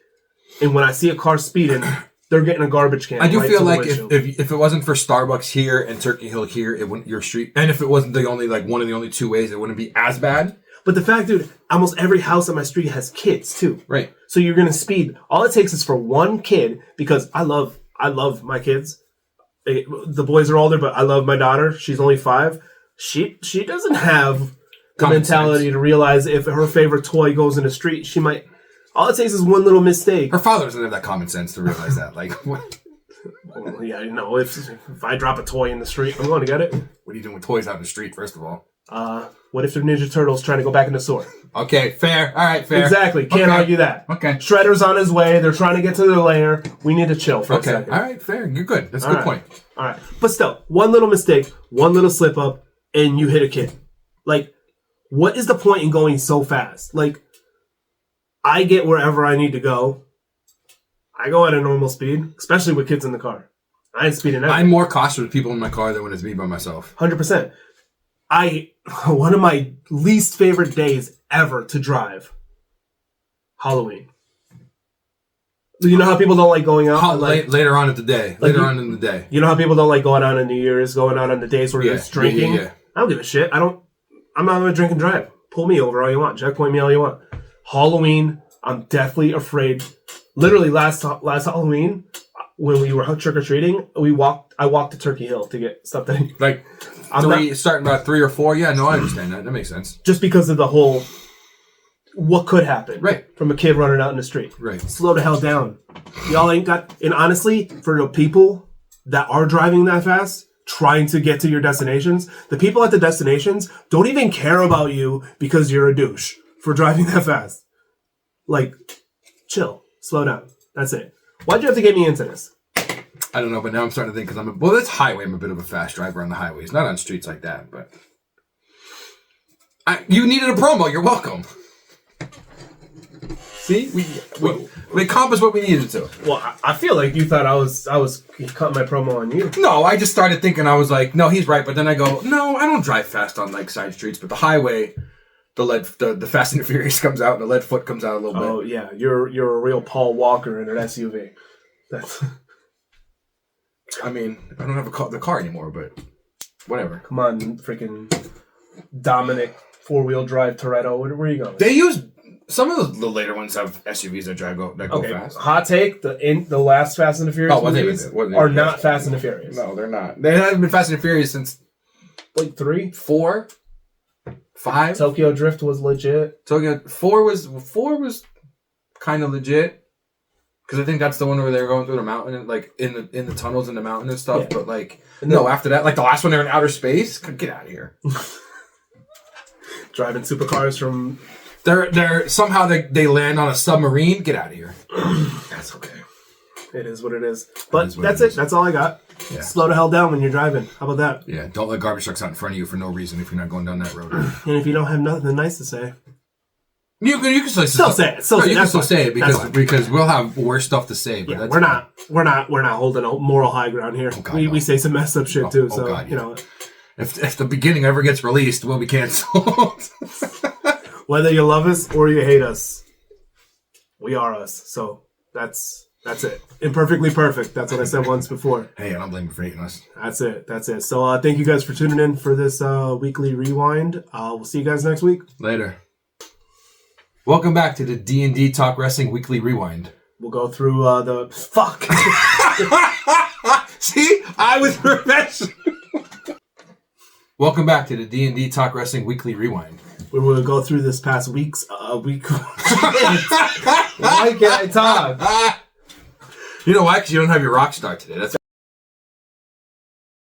and when I see a car speeding, they're getting a garbage can. I do feel like if it wasn't for Starbucks here and Turkey Hill here, it wouldn't your street. And if it wasn't one of the only 2 ways, it wouldn't be as bad. But the fact, dude, almost every house on my street has kids too. Right. So you're gonna speed. All it takes is for one kid, because I love my kids. The boys are older, but I love my daughter. She's only 5. She doesn't have the mentality to realize if her favorite toy goes in the street, she might. All it takes is one little mistake. Her father doesn't have that common sense to realize that. Like, what? Well, yeah, if I drop a toy in the street, I'm going to get it. What are you doing with toys out in the street, first of all? What if they're Ninja Turtles trying to go back in the store? Okay, fair. All right, fair. Exactly. Can't argue that. Okay. Shredder's on his way. They're trying to get to their lair. We need to chill for a second. All right, fair. You're good. That's a good point. All right. But still, one little mistake, one little slip up, and you hit a kid. Like, what is the point in going so fast? Like, I get wherever I need to go. I go at a normal speed, especially with kids in the car. I ain't speeding out. I'm more cautious with people in my car than when it's me by myself. 100%. One of my least favorite days ever to drive, Halloween. You know how people don't like going out? Later on in the day. You know how people don't like going out on New Year's, going out on the days where there's drinking? Yeah. I don't give a shit. I'm not going to drink and drive. Pull me over all you want. Checkpoint me all you want. Halloween, I'm deathly afraid. Literally last Halloween, when we were trick-or-treating, I walked to Turkey Hill to get stuff that... starting about 3 or 4. Yeah, no, I understand that. That makes sense. Just because of the whole... What could happen from a kid running out in the street. Right. Slow the hell down. Y'all ain't got... And honestly, for the people that are driving that fast, trying to get to your destinations, the people at the destinations don't even care about you because you're a douche for driving that fast. Like, chill. Slow down. That's it. Why'd you have to get me into this? I don't know, but now I'm starting to think because that's highway. I'm a bit of a fast driver on the highways. Not on streets like that, but... You needed a promo. You're welcome. See? We accomplished what we needed to. Well, I feel like you thought I was cutting my promo on you. No, I just started thinking, I was like, no, he's right. But then I go, no, I don't drive fast on like side streets, but the highway... The Fast and the Furious comes out and the lead foot comes out a little bit. Oh yeah, you're a real Paul Walker in an SUV. That's. I mean, I don't have the car anymore, but whatever. Come on, freaking Dominic 4-wheel drive Toretto. Where are you going? They use some of the later ones have SUVs that go fast. Hot take: the last Fast and the Furious movies are not Fast and the Furious. No, they're not. They haven't been Fast and the Furious since like 3, 4. 5. Tokyo Drift was legit. 4 was kind of legit. Because I think that's the one where they were going through the mountain and like in the tunnels in the mountain and stuff. Yeah. But like no, after that, like the last one, they're in outer space. Get out of here. Driving supercars from. They're somehow they land on a submarine. Get out of here. That's okay. It is what it is. But that's it. That's all I got. Yeah. Slow the hell down when you're driving. How about that? Yeah. Don't let garbage trucks out in front of you for no reason if you're not going down that road. And if you don't have nothing nice to say, you can still say it. You can still say it because we'll have worse stuff to say. But yeah, we're not holding a moral high ground here. Oh, God, we say some messed up shit too. So God, yeah. you know, if the beginning ever gets released, we'll be canceled. Whether you love us or you hate us, we are us. So that's it. Imperfectly perfect. That's what I said once before. Hey, I don't blame you for hating us. That's it. So thank you guys for tuning in for this weekly rewind. We'll see you guys next week. Later. Welcome back to the D&D Talk Wrestling Weekly Rewind. We'll go through the... Fuck! See? I was professional. Welcome back to the D&D Talk Wrestling Weekly Rewind. We will go through this past week's... Why can't I talk? You know why? Because you don't have your rock star today. That's